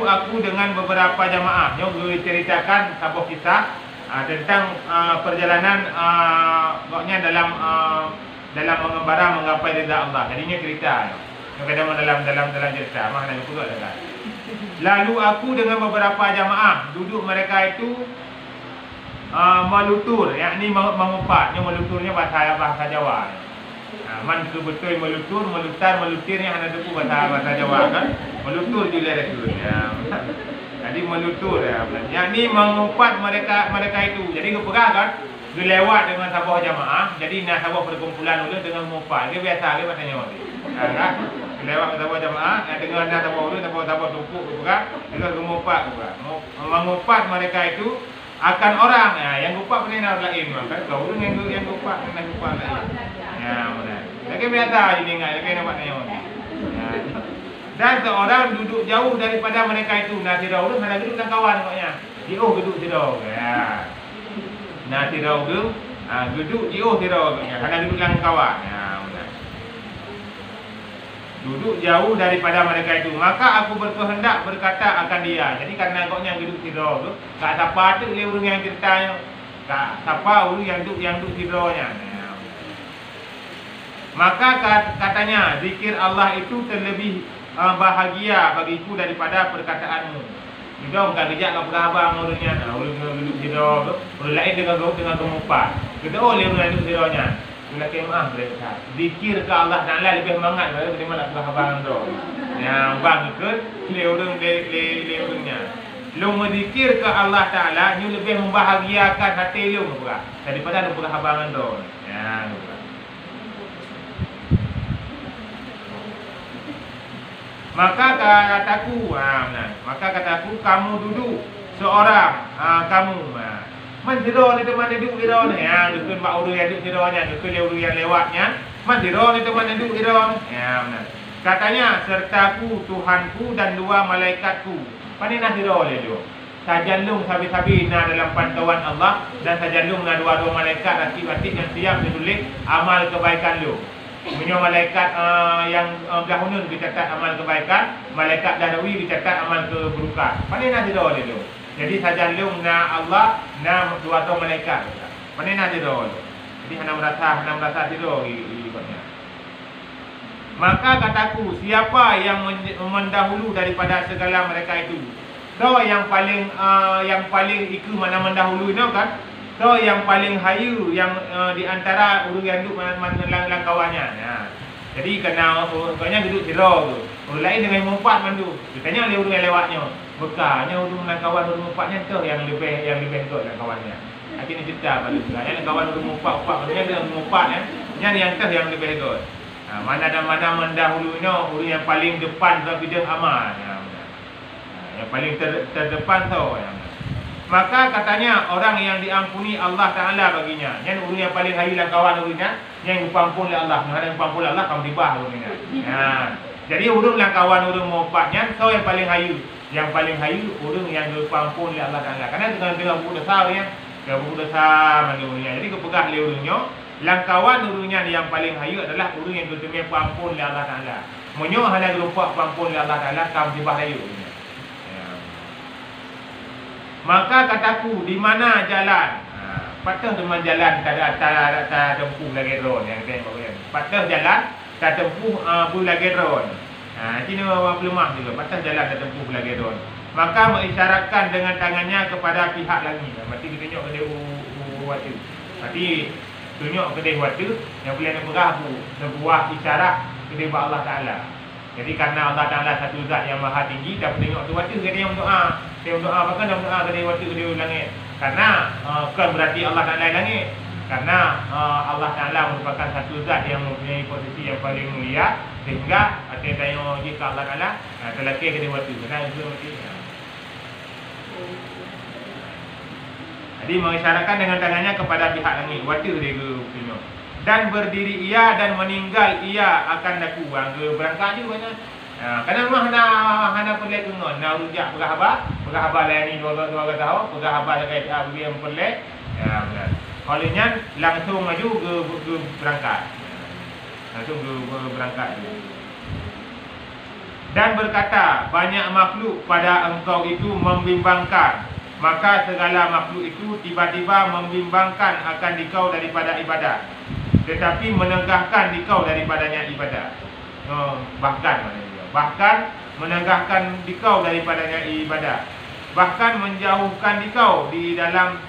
aku dengan beberapa jamaah yang ceritakan sebuah kisah tentang perjalanan dalam mengembara menggapai ridha Allah. Jadinya cerita. Kadang dalam cerita maknanya pula kan. Lalu aku dengan beberapa jamaah duduk mereka itu melutur, yakni mengumpat. Meluturnya bahasa Jawa. Man betul melutirnya hanya depu bahasa Jawa kan. Melutur juga itu. Jadi melutur yakni mengumpat mereka itu. Jadi kepegang kan dilewat dengan sebuah jamaah. Jadi nak sebuah perkumpulan dulu dengan mengumpat. Dia biasa dia katanya kan. Lewat sebuah jamaah dengan nak sebuah tumpuk kepegang dengan mengumpat mengumpat mereka itu akan orang yang ngumpat pernah lain kan. Kau yang ngumpat pernah ngumpat lain. Ya benar. Lagi biasa jadi ingat lagi nampak tanya. Dan seorang duduk jauh daripada mereka itu. Nah tidak urus hanya duduk dengan kawan maknya. Jauh duduk tidak. Ya. Nah tidak urus duduk jauh tidak maknya. Hanya duduk dengan kawan. Ya benar. Duduk jauh daripada mereka itu. Maka aku berkehendak berkata akan dia. Jadi karena koknya duduk tidak tu, tak siapa tu dia urus yang ceritanya. Tak siapa urus yang duduk tidaknya. Maka katanya zikir Allah itu terlebih bahagia bagiku daripada perkataanmu. Kita bukan kejap kau berabang urusnya. Urus duduk tidur, urus lain dengan gemupah. Kita oleh urus duduk tidurnya. Bila kemah mereka. Zikir ke Allah Taala lebih semangat daripada mana berabang tu. Yang bang ke le urusnya. Lu berzikir ke Allah Taala, ni lebih membahagiakan hati lu daripada lu berabang tu. Ya. Maka kataku kamu duduk seorang kamu mandiro ni teman duduk diro ni dukun pak urus yang duduk dironya dukun urus yang lewatnya mandiro ni teman duduk diro benar katanya sertaku Tuhanku dan dua malaikatku panina diro le jo sajallung sabi-sabi dalam pantauan Allah dan sajallung dua malaikat ratib-ratib yang siap menulis amal kebaikan lu. Punya malaikat yang dahulu dicatat amal kebaikan, malaikat dahulu dicatat amal keburukan. Mana nak dia dulu? Jadi sajalung na Allah na dua tu malaikat. Mana nak dia dulu? Jadi hendak merasa tidur ibaratnya. Maka kataku, siapa yang mendahulu daripada segala mereka itu? So yang paling ikut mana mendahulu itu kan? So yang paling hayu yang di antara urus yang duduk mana kawannya. Ya. Jadi kena urusnya duduk tidur tu. Urus lain dengan mengumpat mandu. Ditanya oleh urus yang lewatnya. Bekanya urus dengan kawan urus mengumpatnya tu yang lebih kot dengan kawannya. Akhirnya cerita pada juga. Yang kawan urus mengumpat maksudnya dia mengumpatnya. Yang tu yang lebih kot. Mana mendahulunya urus yang paling depan dalam bidang amal. Yang paling terdepan tu yang maka katanya orang yang diampuni Allah Ta'ala baginya. Yang urus yang paling hayu lah kawan urusnya. Yang diampuni oleh Allah. Yang diampuni oleh Allah kamu tibah urusnya. Jadi urus lah kawan urus mengupatnya. So yang paling hayu. Yang paling hayu urus yang diampuni oleh Allah Ta'ala. Karena dengan buku besar ya. Buku besar mana urusnya. Jadi kepegah oleh urusnya. Langkawan urusnya yang paling hayu adalah urus yang diampuni oleh Allah Ta'ala. Menyo hanya berupa diampuni oleh Allah Ta'ala kamu tibah hayu urusnya. Maka kataku di mana jalan? Patah teman jalan tak ada tempuh lagi ron yang saya bawa. Patah jalan tak tempuh bu lagi ron. Ini orang lemah juga. Patah jalan tak tempuh lagi ron. Maka mengisyaratkan dengan tangannya kepada pihak langit. Berarti kita tunjuk ke dia waktu. Berarti tunjuk ke dia waktu yang boleh berah sebuah isyarat ke dia Allah Taala. Jadi karena Allah Ta'ala satu zat yang maha tinggi, dah tengok tu waktu kena yang doa. Dia doa bahkan dah doa kena waktu dia langit. Karena bukan berarti Allah Ta'ala langit. Karena Allah Ta'ala merupakan satu zat yang mempunyai posisi yang paling mulia, sehingga ada tanya jika Allah Ta'ala terlakir kena waktu. Kenapa itu mesti? Jadi mengisyaratkan dengan tangannya kepada pihak langit. Waktu dia ke dan berdiri ia dan meninggal ia akan daku berangkat juga kan. Kerana mah hana pelek ngon nak rujak berhabar lain ni dua tahu berhabar dekat abang yang pelek. Benar. Olehnya langsung maju ke berangkat. Langsung ke berangkat dia. Dan berkata, banyak makhluk pada engkau itu membimbangkan, maka segala makhluk itu tiba-tiba membimbangkan akan dikau daripada ibadat, tetapi menegahkan dikau daripadanya ibadat. Bahkan menegahkan dikau daripadanya ibadat. Bahkan menjauhkan dikau di dalam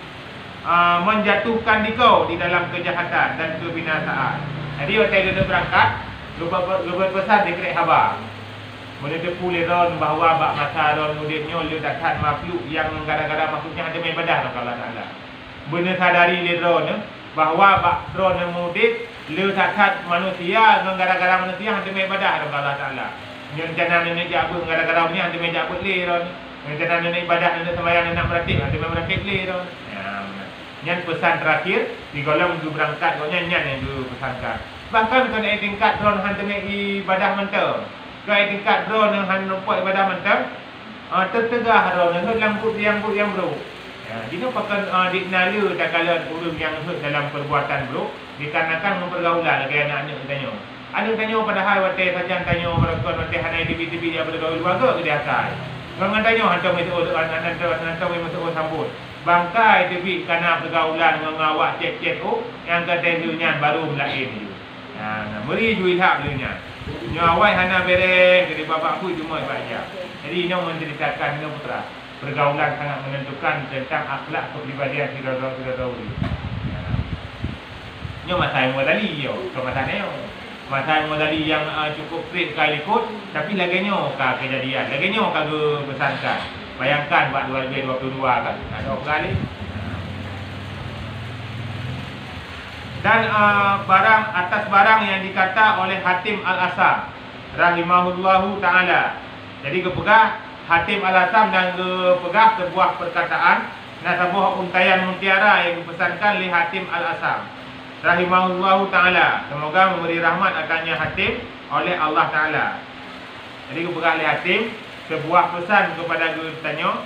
menjatuhkan dikau di dalam kejahatan dan kebinasaan. Jadi waktu dia berangkat, lupa pesan dia kena khabar. Benda tepu leron bahawa bak masa ron mudiknya le dakat makhluk yang gara-gara makhluknya ada ibadah kepada Allah Taala. Benda sadari leron bahawa bak ron mudik le dakat manusia gara-gara manusia ada ibadah kepada Allah Taala. Yang jangan nenek jabu gara-gara punya ada jabu leron. Yang jangan nenek ibadah nenek sembahyang nenek beratik ada beratik leron. Yang pesan terakhir di golong du berangkat gonya nyan yang du pesankan. Bahkan kena tingkat ron hantu ibadah mental. Kau tingkat drone yang hendak buat ibadah mantap, tertegah drone yang lambut yang bro. Jadi pakai diknalu tak kala urus yang dalam perbuatan bro, dikarenakan mempergaulan lagi anak-anak tanya. Anak tanya padahal waktu saja tanya mereka nanti hanai TV dia bergaul warga ke dia asal. Jangan tanya hantar masuk sambut. Bangkai TV kerana pergaulan mengawak cek-cek yang kata dunia baru melain. Meri ju ilham dunia. Nyawai hana beres dari bapakku cuma baca. Jadi ini menceritakan ini putra. Pergaulan sangat menentukan tentang akhlak kepribadian saudara-saudara. Ini masa yang modali yo, kemasannya. Masa yang modali yang cukup kredit kali ikut, tapi laganya kejadian. Laganya kagak pesankan. Bayangkan buat 2022 kan. Ada kali. Dan barang atas barang yang dikata oleh Hatim Al-Asam rahimahullahu ta'ala. Jadi kepegah Hatim Al-Asam dan kepegah sebuah perkataan sebuah untayan mutiara yang dipesankan oleh Hatim Al-Asam rahimahullahu ta'ala. Semoga memberi rahmat akannya Hatim oleh Allah Ta'ala. Jadi kepegah oleh Hatim sebuah pesan kepada tanya,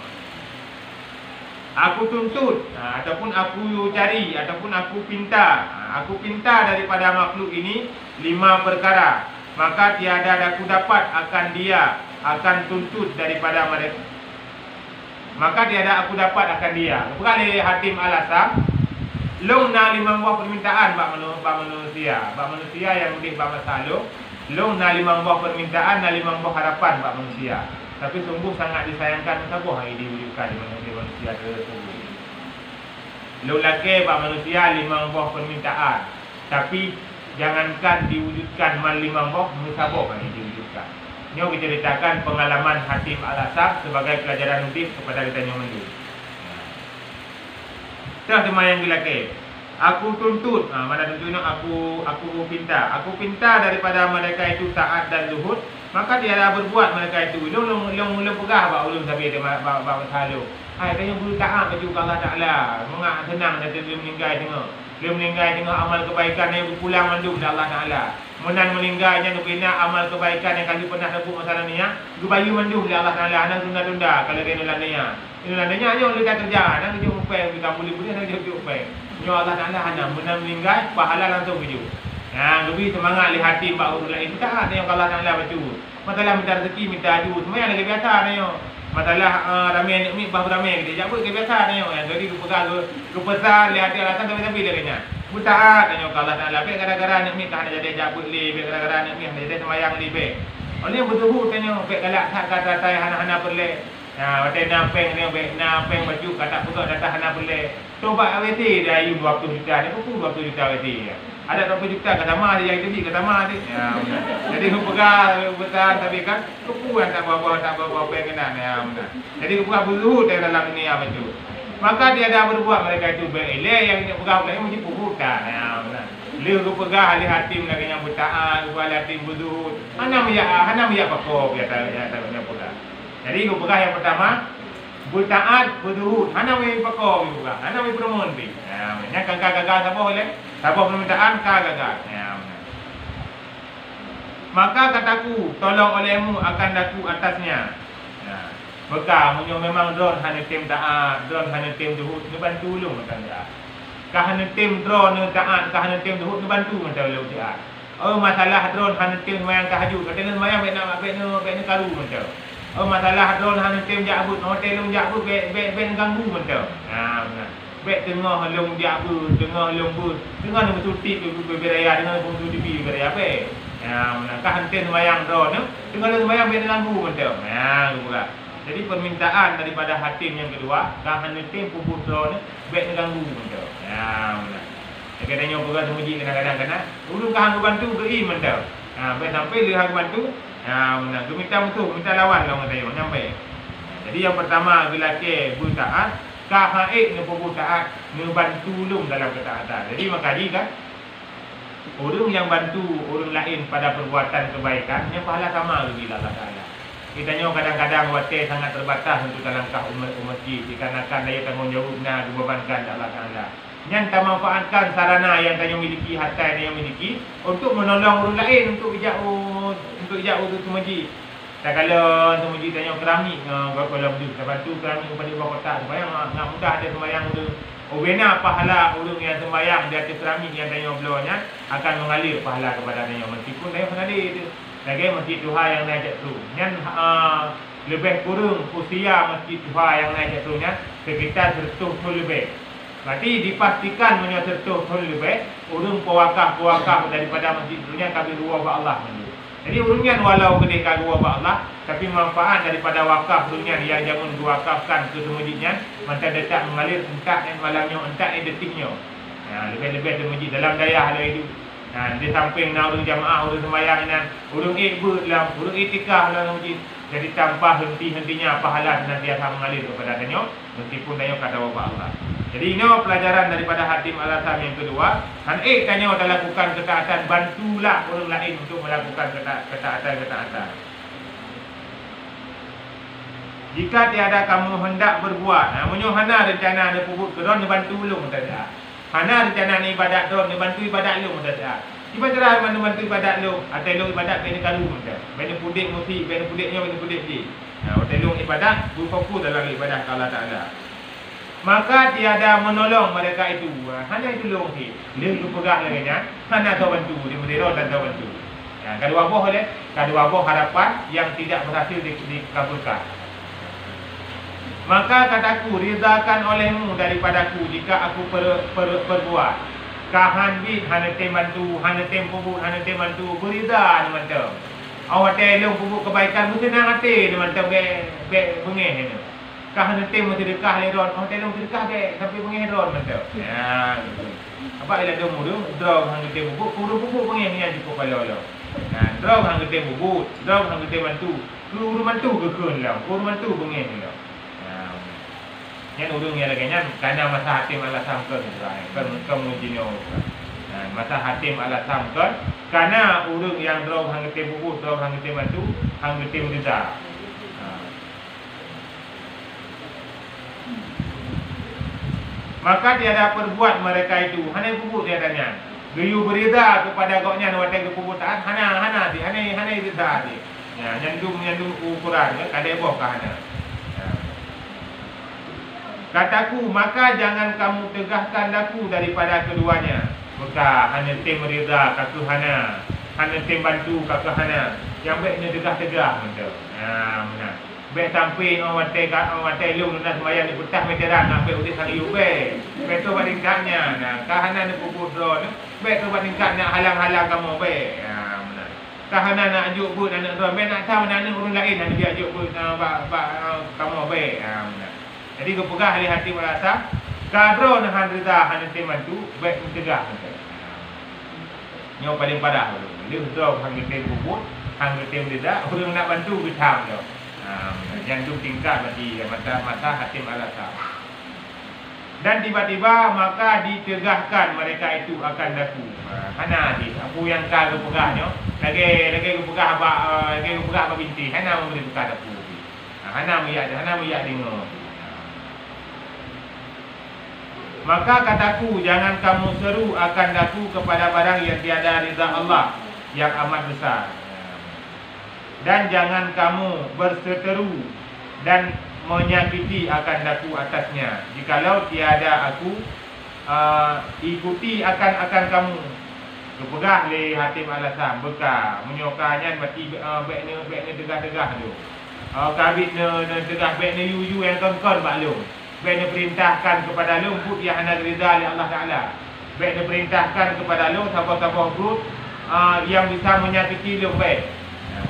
aku tuntut ataupun aku cari ataupun aku pinta daripada makhluk ini 5 perkara, maka tiada aku dapat akan dia akan tuntut daripada mereka. Maka tiada aku dapat akan dia. Kali Hatim Al-Asam long na 5 buah permintaan bak manusia yang mudik bak masalah. Long na 5 buah permintaan na 5 buah harapan bak manusia. Tapi sungguh sangat disayangkan sabuh hari diwujudkan di manusia tersebut. Lelaki bak manusia 5 buah permintaan, tapi jangankan diwujudkan 5 buah musabah ini diwujudkan. Ini diceritakan pengalaman Hatim Al-Asam sebagai pelajaran hidup kepada kita yang mendu. Terus tema yang lelaki, aku tuntut, mana tuntutnya aku pinta daripada mereka itu taat dan zuhud, maka tiada berbuat mereka itu. Long pegah bak ulun sampai dia bak masalah. Hai tanya guru taat baju Allah Taala. Mengak senang dia meninggal tengok. Dia meninggal tengok amal kebaikan yang berpulang mandum dari Allah Taala. Menan meninggalnya kebina amal kebaikan yang kali pernah sebut masalah ni ya. Gebayu mandum dari Allah Taala. Anak tunda-tunda kalau dia nulandanya. Nulandanya hanya oleh dah kerja. Anak kerja upay kita boleh nak kerja upay. Nyo Allah Taala hanya menan meninggal pahala langsung kerja. Lebih semangat lihat hati mbak urus lain. Tak ada yang Allah Taala baca. Masalah minta rezeki minta aju. Semua yang lagi biasa tanya. Masalah ramai ni bahu ramai dia jawab ke biasa tanya yang jadi kepesan lihat dia alasan tapi dia kena buta tanya kalau Allah Taala be gara-gara ni tak ada jadi jawab le be gara-gara ni ada jadi semayang le be oleh betul tanya be galak kata tai hana perle wate nampeng ni be nampeng baju kata putus data hana perle coba aweti dah 20 juta ni pun 20 juta aweti Ada berapa juta kata mah dia yang tinggi kata mah dia. Ya, benar. Jadi aku pegang betul tapi kan kepuan tak bawa pengenan ya benar. Jadi aku pegang berzuhud dalam ini apa tu. Maka dia ada berbuat mereka itu baik. Yang dia pegang lagi mesti puhutan ya benar. Dia aku pegang ahli hati lagi yang bertaat, ahli hati berzuhud. Hana ya pakok ya tak pegang. Jadi aku pegang yang pertama bertaat berzuhud. Hana ya pakok juga. Hana ya promosi. Ya, nya gagal apa boleh? Siapa permintaan kau gagal. Ya, benar. Maka kataku, tolong olehmu akan daku atasnya. Ya. Bekal, menyo memang drone hanya tim taat, drone hanya tim duhut, ni bantu ulung macam dia. Kah hanya tim drone ni taat, kah hanya tim duhut ni bantu macam ulung dia. Oh masalah drone hanya tim mayang kahaju, kata ni mayang bet ni karu macam. Oh masalah drone hanya tim jabut, hotel lung jabut bet ganggu macam. Ya, benar. Baik tengah long jabu, tengah long bus, tengah nak bertutik beraya dengan pun TV beraya apa? Ya, manakah hantin mayang drone, tengah long mayang baik dengan guru macam. Ya, pula. Jadi permintaan daripada hakim yang kedua, kah hantin pupuk drone baik dengan guru macam. Ya, mana. Kadang-kadang orang semuji kadang-kadang kena, dulu kah hang bantu ke macam. Ha, baik sampai dia hang bantu, ya, mana. Minta musuh, minta lawan lah orang tayo, nyampai. Jadi yang pertama bila ke bertaat kahaik ni pupuk taat ni bantu ulung dalam ketaatan. Jadi makanya kan orang yang bantu orang lain pada perbuatan kebaikan yang pahala sama bagi Allah Taala. Kita nyo kadang-kadang waktu sangat terbatas untuk dalam umat masjid dikarenakan daya tanggungjawabnya dibebankan Allah Taala. Yang tak manfaatkan sarana yang kita miliki, harta yang miliki untuk menolong orang lain untuk ijau ke masjid. Tak kala semuji tanya keramik berapa lebih kita bantu keramik kepada ibu kota supaya nak mudah ada sembahyang tu. Obena pahala orang yang sembahyang di atas keramik yang tanya belawanya akan mengalir pahala kepada tanya meskipun tanya mengalir itu. Lagi masjid Tuhan yang naik tu. Yang lebih kurang usia masjid Tuhan yang naik tu nya sekitar 100 tahun lebih. Berarti dipastikan menyertai tahun lebih orang pewakaf daripada masjid dunia kami ruah Allah menurut. Jadi urunyan walau gede kagua Allah, tapi manfaat daripada wakaf urunyan yang jangan diwakafkan ke masjidnya, macam detak mengalir entak dan malamnya entak detiknya. Nah, lebih-lebih di masjid dalam daya ada itu. Nah, di samping nak urung jamaah, urung sembahyang dan urung ikut lah, urung itikaf lah masjid. Jadi tanpa henti-hentinya pahala nanti akan mengalir kepada danyo, meskipun danyo kata wabah Allah. Jadi ini pelajaran daripada Hatim Al-Asam yang kedua. Tanya lakukan ketaatan, bantulah orang lain untuk melakukan ketaatan. Jika tiada kamu hendak berbuat, hana rencana ada pupuk keron bantu ulung saja. Hana rencana ni ibadat keron bantu ibadat ulung saja. Tiba cerah bantu ibadat ulung, atau ulung ibadat benda kalu saja. Benda pudik mesti, benda pudiknya benda pudik di. Atau ulung ibadat berfokus dalam ibadah Allah Taala. Maka tiada menolong mereka itu. Hanya itu long si. Dia itu pegah lagi nya. Hanya tahu bantu, dia berdero dan tahu bantu. Kedua buah harapan yang tidak berhasil dikabulkan. Maka kataku, ridakan olehmu daripadaku jika aku perbuat. Kahan bit hanya tem bantu, hanya tem pupuk, hanya tem bantu, berida macam. Awak telung pupuk kebaikan mesti nang hati macam be bengeh ni. Kah nanti mesti dekah leron, oh telung dekah ke sampai pengheron macam. Ya. Apa ila dong mudung, drog hang gede bubuk, pupuk pengeh ni aja kepala lo. Nah, drog hang gede bubuk, drog hang gede bantu. Guru bantu kekeun lah, guru bantu pengeh ni lo. Nah. Yang urung yang lagi nya karena masa Hatim Al-Asam kan kemudian. Nah, masa Hatim Al-Asam kan karena urung yang drog hang gede bubuk, drog hang gede bantu, hang gede berita. Maka tiada perbuat mereka itu. Hanya pupuk dia tanya. Geyu berida kepada goknya wadah kepuputan. Hana rida dia. Ya, nyandung ukuran ya, kada eboh kah hana. Ya. Kataku, maka jangan kamu tegahkan daku daripada keduanya. Maka hanya tim rida kaku hana. Hanya tim bantu kaku hana. Yang baiknya tegah-tegah macam. Ya, benar. Baik sampai orang watai lu nak sembahyang di petah veteran nak baik udis hari ube. Baik tu bandingkannya. Nah, kahanan ni pupuk drone. Baik tu bandingkannya halang-halang kamu baik. Ya, benar. Kahanan nak ajuk but anak drone. Baik nak tahu nak orang lain nak dia ajuk but kamu baik. Ya, benar. Jadi aku pegah hari hati merasa kadro nak rida hanya teman tu baik mencegah. Yang paling parah tu. Dia draw hang getem bubut, hang getem dia orang nak bantu bitam tu. Yang tu tingkat mati mata Hatim Al-Asam. Dan tiba-tiba maka ditegahkan mereka itu akan daku. Hana di aku yang kau pegahnya, lagi pegah apa binti. Hana memberi pegah daku. Hana muyak dengar. Maka kataku, jangan kamu seru akan daku kepada barang yang tiada ridha Allah yang amat besar. Dan jangan kamu berseteru dan menyakiti akan daku atasnya. Jikalau tiada aku ikuti akan kamu. Kepegah le Hatim Al-Asam beka menyokanya mati bekne tegah-tegah tu. Kabit ne tegah bekne yu yang kongkon bak lu. Bekne perintahkan kepada lu put yang hana ridha li Allah Taala. Bekne perintahkan kepada lu sabar-sabar put yang bisa menyakiti lu baik.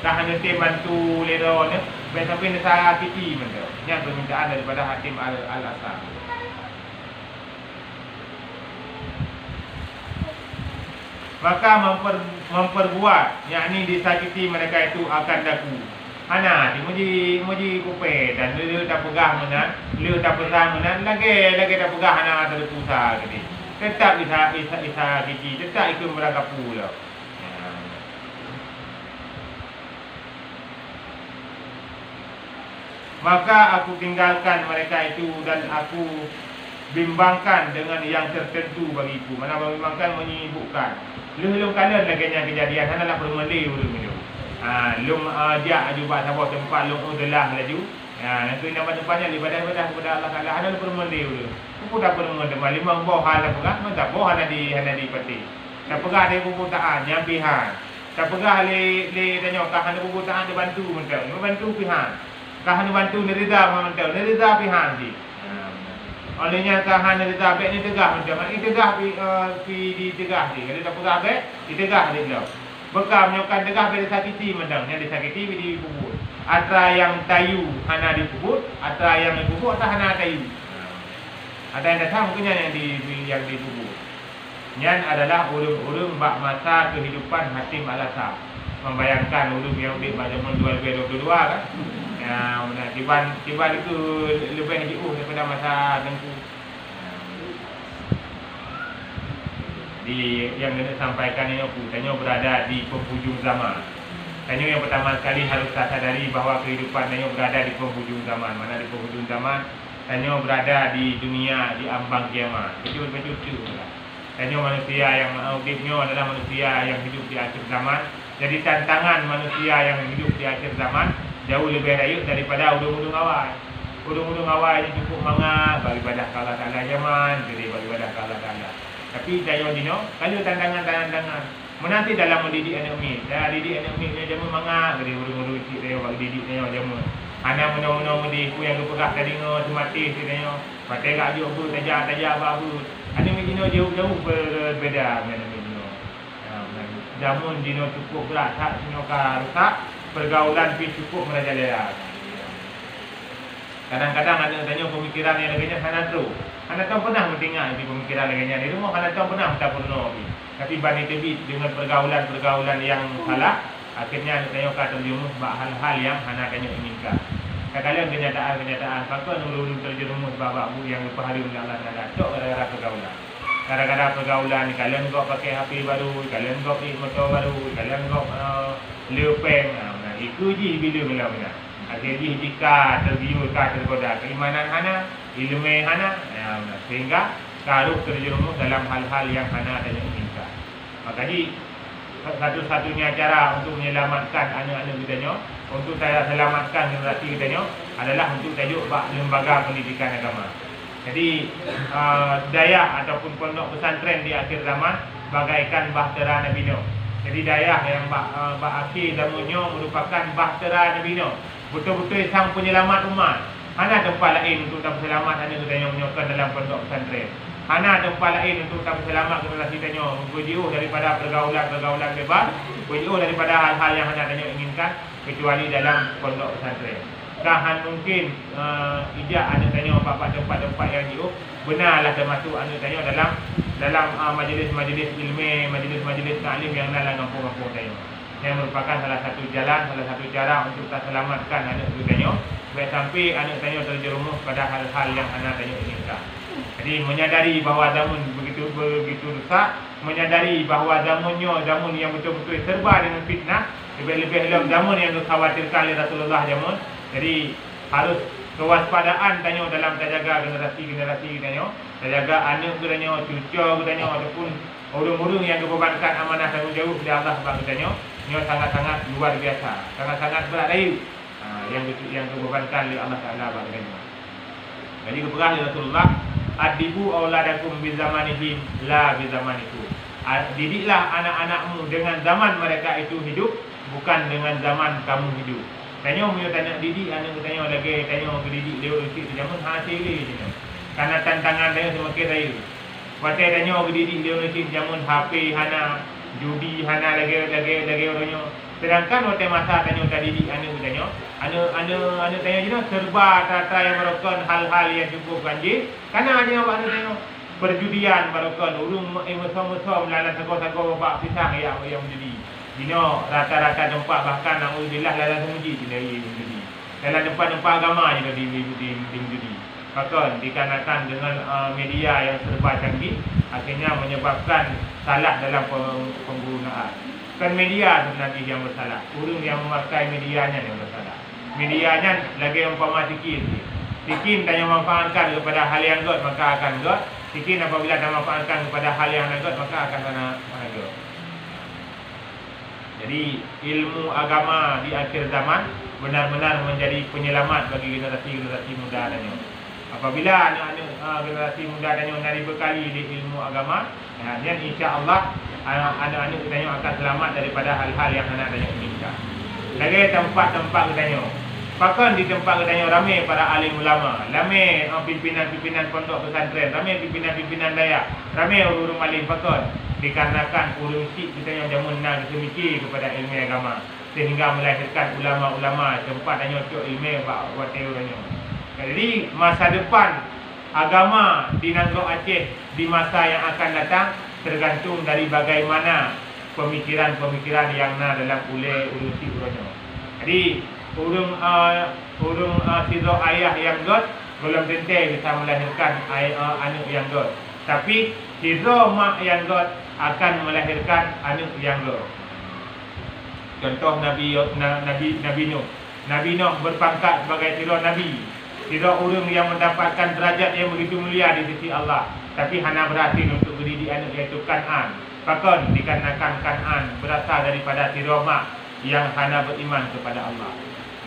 Dah hanya tim bantu lero ni, baik sampai nak sakiti benda. Yang permintaan daripada Hatim Al-Asam. Maka memperbuat, yakni disakiti mereka itu akan daku. Hana, muji kupe dan dia tak pegang mana, dia tak pegang mana, lagi tak pegang hana ada pusat gitu. Tetap disakiti, tetap ikut meragapu lah. Maka aku tinggalkan mereka itu dan aku bimbangkan dengan yang tertentu bagiku. Mana bimbangkan menyibukkan. Lung kanan lagi kejadian hana nak bermeli urang itu. Lung dia juga sabar tempat lung udelah laju. Nanti nama tempatnya ibadah kepada Allah Taala hana bermeli urang. Ku dah bermeli limang boh hal pegang, tak boh hana di peti. Tak pegang dia puputaan nyampihan. Tak pegang le tanya kah hana puputaan dia bantu mentau. Bantu pihan. Kahan bantu nerida mentau, nerida pihan di. Olehnya kahan nerida bek ni tegah mentau, ini tegah di tegah di. Kalau tak pegah bek, di tegah di belau. Bekam nyokan tegah bek disakiti mentau, yang disakiti di puput. Atra yang tayu hana di puput, atra yang di puput atau hana tayu. Ada yang datang mungkin yang di puput. Yang adalah urung bak masa kehidupan Hatim Al-Asam. Membayangkan urung yang di zaman 2022 kan. Tiban itu lebih jauh daripada masa Tengku. Yang nak sampaikan ini aku tanya berada di penghujung zaman. Tanya yang pertama sekali harus sadari bahawa kehidupan tanya berada di penghujung zaman. Mana di penghujung zaman? Tanya berada di dunia di ambang kiamat. Betul-betul lah. Tanya manusia yang hidupnya adalah manusia yang hidup di akhir zaman. Jadi tantangan manusia yang hidup di akhir zaman jauh lebih rayuk daripada udung-udung awal. Udung-udung awal ini cukup mangah bagi ibadah ke Allah Taala zaman, jadi bagi ibadah ke Allah Taala. Tapi saya dino, kalau tantangan menanti dalam mendidik anak umi. Dah didik anak umi dia jamu mangah, jadi udung-udung cik dia bagi didik dia jamu. Anak menolong mendidik ku yang dipegah tadi ngo mati dia. Pakai gak jo bu tajak babu. Anak umi dino jauh-jauh berbeza dengan dino. Jamun dino cukup berat, tak sinyoka rusak. Pergaulan pun cukup merajalela. Kadang-kadang ada tanya pemikiran yang lagi hana tu. Hana tahu pernah mendengar di pemikiran lagi ni rumah hana tahu pernah tak pernah. Tapi bani tebit dengan pergaulan yang salah, akhirnya ada tanya kata terjerumus hal-hal yang hana tanya inginkan. Kadang-kadang kenyataan maka nurun terjerumus bapak-bu yang berpahala oleh Allah Taala. Cok gara-gara pergaulan. Kadang-kadang pergaulan kalian kau pakai HP baru, kalian kau pakai motor baru, kalian kau lepeng. Itu je bila benar. Akhirnya jika tergiur tergoda keimanan hana, ilmu hana, sehingga taruh terjerumus dalam hal-hal yang hana dan inginkan. Maka satu-satunya cara untuk menyelamatkan anak-anak kita, untuk saya selamatkan generasi kita adalah untuk tajuk lembaga pendidikan agama. Jadi daya ataupun pondok pesantren di akhir zaman bagaikan bahtera Nabi Nuh. Jadi daya yang akhir zamannya merupakan bahtera Nabi Nuh. Betul-betul sang penyelamat umat. Hana tempat lain untuk tak selamat hanya kita yang menyokong dalam pondok pesantren. Hana tempat lain untuk tak selamat generasi kita berjauh daripada pergaulan bebas, berjauh daripada hal-hal yang hana tanya inginkan kecuali dalam pondok pesantren. Kahan mungkin ijak anak tanya tempat-tempat yang jauh, benarlah termasuk anak tanya dalam dalam majlis-majlis ilmu, majlis-majlis taklim yang dalam kampung-kampung saya. Yang merupakan salah satu jalan, salah satu cara untuk kita selamatkan anak kita. Baik sampai anak saya terjerumus pada hal-hal yang anak saya inginkan. Jadi menyadari bahawa zaman begitu rusak, menyadari bahawa zaman yang betul-betul serba dengan fitnah, lebih-lebih dalam zaman yang dikhawatirkan oleh Rasulullah zaman. Jadi harus kewaspadaan tanya dalam terjaga generasi tanya, terjaga anak tanya, cucu tanya ataupun orang-orang yang dibebankan amanah tanggungjawab dari Allah Subhanahu tanya, ini sangat-sangat luar biasa, sangat-sangat berat dari yang dibebankan oleh Allah Taala bagainya. Jadi keperah Rasulullah, adibu auladakum bi zamanihim la bi zamanikum. Didiklah anak-anakmu dengan zaman mereka itu hidup, bukan dengan zaman kamu hidup. Tanya mu tanya didik anak tanya lagi tanya ke didik dia usia zaman hasil je. Karena tantangan dia semakin raya. Pasal tanya ke didik dia usia zaman HP hana judi hana lagi orangnya. Sedangkan waktu masa tanya ke didik anak tanya je serba tata yang merupakan hal-hal yang cukup ganjil. Karena aja awak tanya perjudian merupakan urung mesra-mesra melalang sago-sago bapak pisang yang menjadi. Dino rata-rata tempat bahkan na'udzubillah dalam semuji tidak menjadi. Dalam tempat-tempat agama juga menjadi. Maka dikarenakan dengan media yang serba canggih, akhirnya menyebabkan salah dalam penggunaan. Kan media sebenarnya yang bersalah. Orang yang memakai medianya yang bersalah. Medianya lagi umpama tikin. Tikin tanya memanfaatkan kepada hal yang god maka akan god. Tikin apabila tak memanfaatkan kepada hal yang god maka akan god. Jadi ilmu agama di akhir zaman benar-benar menjadi penyelamat bagi generasi muda dan apabila anak-anak generasi muda dan dibekali di ilmu agama, dan insya-Allah anak-anak kita akan selamat daripada hal-hal yang anak dan inginkan. Lagi tempat-tempat kita bahkan di tempat kita ramai para alim ulama, ramai pimpinan-pimpinan pondok pesantren, ramai pimpinan-pimpinan daya, ramai orang-orang alim bahkan dikarenakan urung sik kita yang jamun nak semiki kepada ilmu agama sehingga melahirkan ulama-ulama tempat hanya untuk ilmu buat teorinya. Jadi masa depan agama di Nagro Aceh di masa yang akan datang tergantung dari bagaimana pemikiran-pemikiran yang na dalam urung sik urangnya. Jadi urung sidro ayah yang god belum tentu bisa melahirkan anak yang god. Tapi sidro mak yang god akan melahirkan anak yang god. Contoh Nabi Nuh. Nabi Nuh berpangkat sebagai sidro Nabi. Sidro orang yang mendapatkan derajat yang begitu mulia di sisi Allah. Tapi hana berhasil untuk mendidik anak iaitu Kan'an. Bahkan dikarenakan Kan'an berasal daripada sidro mak yang hana beriman kepada Allah.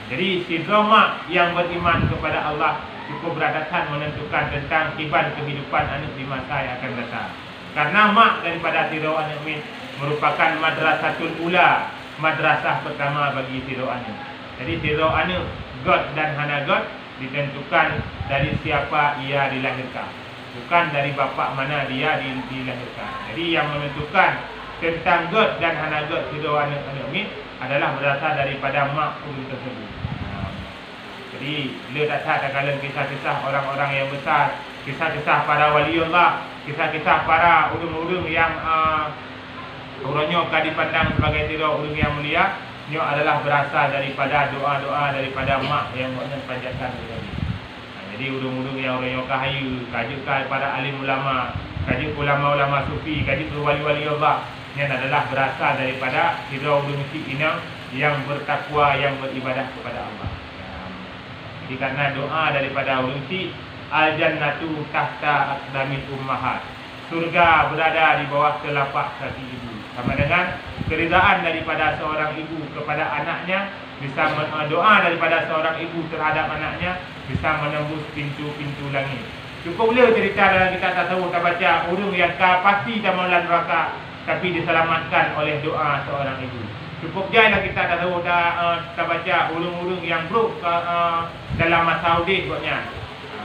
Jadi sidro mak yang beriman kepada Allah cukup berdasar menentukan tentang kiban kehidupan anak di masa yang akan datang. Karena mak daripada sidro anak merupakan madrasatul ula, madrasah pertama bagi sidro anak. Jadi sidro anak God dan hana God ditentukan dari siapa ia dilahirkan, bukan dari bapa mana dia dilahirkan. Jadi yang menentukan tentang God dan hana God sidro anak adalah berasal daripada mak urus tersebut. Jadi dia tak kala kisah-kisah orang-orang yang besar, kisah-kisah para waliullah, kisah-kisah para ulum-ulum yang orangnya akan dipandang sebagai sidro ulum yang mulia. Ini adalah berasal daripada doa-doa daripada mak yang buatnya panjatkan tadi. Jadi ulum-ulum yang orangnya kahayu, kaji para alim ulama, kaji ulama-ulama sufi, kaji wali-wali Allah. Ini adalah berasal daripada sidro ulum inang yang bertakwa, yang beribadah kepada Allah. Jadi karena doa daripada ulunsi al-jannatu tahta aqdamil ummahat. Surga berada di bawah telapak kaki ibu. Sama dengan keridaan daripada seorang ibu kepada anaknya, bisa doa daripada seorang ibu terhadap anaknya bisa menembus pintu-pintu langit. Cukup boleh cerita dalam kitab tasawuf kita baca orang yang pasti dalam neraka tapi diselamatkan oleh doa seorang ibu. Cukup jailah kita tahu kita baca ulung-ulung yang buruk dalam masa audit buatnya.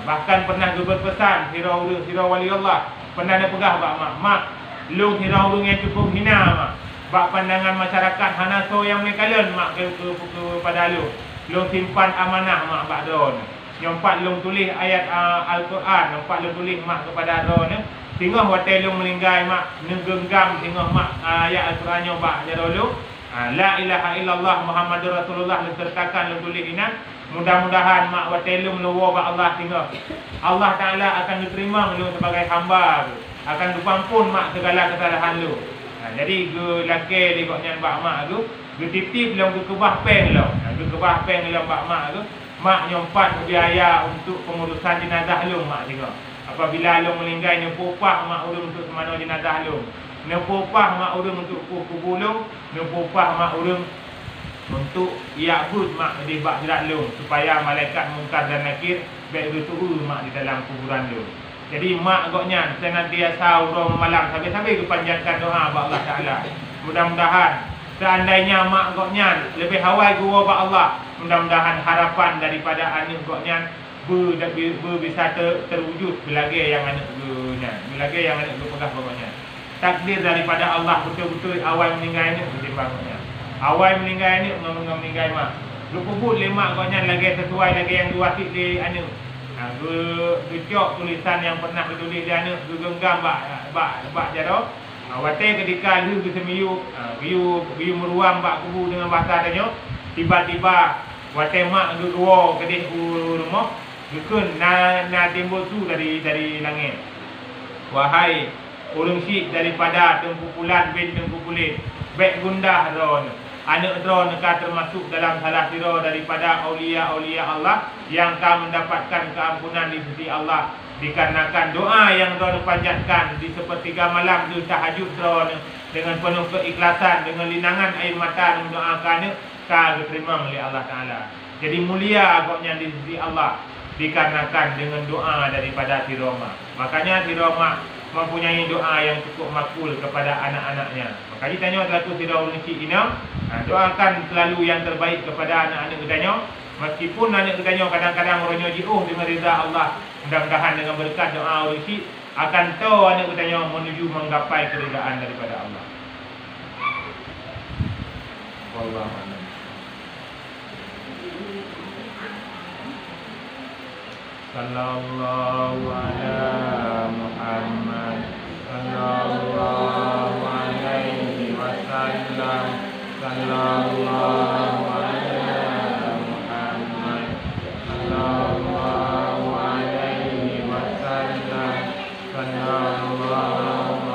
Bahkan pernah berpesan sirah wali Allah pernah ada pegah mak lu sirah ulung yang cukup hina mak. Bak pandangan masyarakat hana so yang mekalan mak kepada lu simpan amanah mak bak don. Yang empat lu tulis ayat Al-Quran, empat lu tulis mak kepada don Tengok watelung melinggai mak negenggam tengok mak ayat Al-Qurannya bak jadulu. La ilaha illallah Muhammadur Rasulullah disertakan lu tulis ina. Mudah-mudahan mak watelung luwa bak Allah tengok. Allah Taala akan diterima lu sebagai hamba, akan dipampun mak segala kesalahan lu. Jadi gu laki di kok nyan bak mak tu, gu titip long gu kebah peng long. Gu kebah peng long bak mak tu, mak nyompat biaya untuk pengurusan jenazah lu mak tengok. Apabila lu meninggal nepupah mak urung untuk semana jenazah lu. Nepupah mak urung untuk kubulung, nepupah mak urung untuk ya'bud mak di bak jerat lu supaya malaikat Munkar dan Nakir baik berturu mak di dalam kuburan lu. Jadi mak agaknya senantiasa urung malam sampai-sampai kepanjangkan doa bak Allah Taala. Mudah-mudahan seandainya mak agaknya lebih awal gua bak Allah, mudah-mudahan harapan daripada anak agaknya bisa terwujud belagi yang anak gunya, belagi yang anak pegah pokoknya. Takdir daripada Allah betul-betul awal meninggal ini bertimbangnya. Awal meninggal ini meninggal mak. Lu kubur lima agaknya lagi sesuai lagi yang diwasit di anak. Cok tulisan yang pernah ditulis di anak, genggam bak jaro. Wate ketika lu bisemiyu, biu meruam bak kubur dengan bahasa adanya. Tiba-tiba wate mak dua kedih rumah. Dukun na timbul tu dari langit. Wahai urang syik daripada tengkukulan bin tengkukulin, baik gundah ron. Anak ron ka termasuk dalam salah sira daripada aulia-aulia Allah yang akan mendapatkan keampunan di sisi Allah dikarenakan doa yang ron panjatkan di sepertiga malam tu tahajud ron dengan penuh keikhlasan, dengan linangan air mata mendoakan ka diterima oleh Allah Taala. Jadi mulia agaknya di sisi Allah dikarenakan dengan doa daripada si Roma. Makanya si Roma mempunyai doa yang cukup makbul kepada anak-anaknya. Makanya tanya selaku si Roma ini, doakan selalu yang terbaik kepada anak-anak gedanya. Meskipun anak gedanya kadang-kadang orangnya jauh dengan reza Allah, mudah-mudahan dengan berkat doa orang syik akan tahu anak gedanya menuju menggapai keridaan daripada Allah. Wallahu a'lam. Sallallahu ala Muhammad sallallahu alaihi wasallam. Sallallahu ala Muhammad sallallahu alaihi wasallam. Sallallahu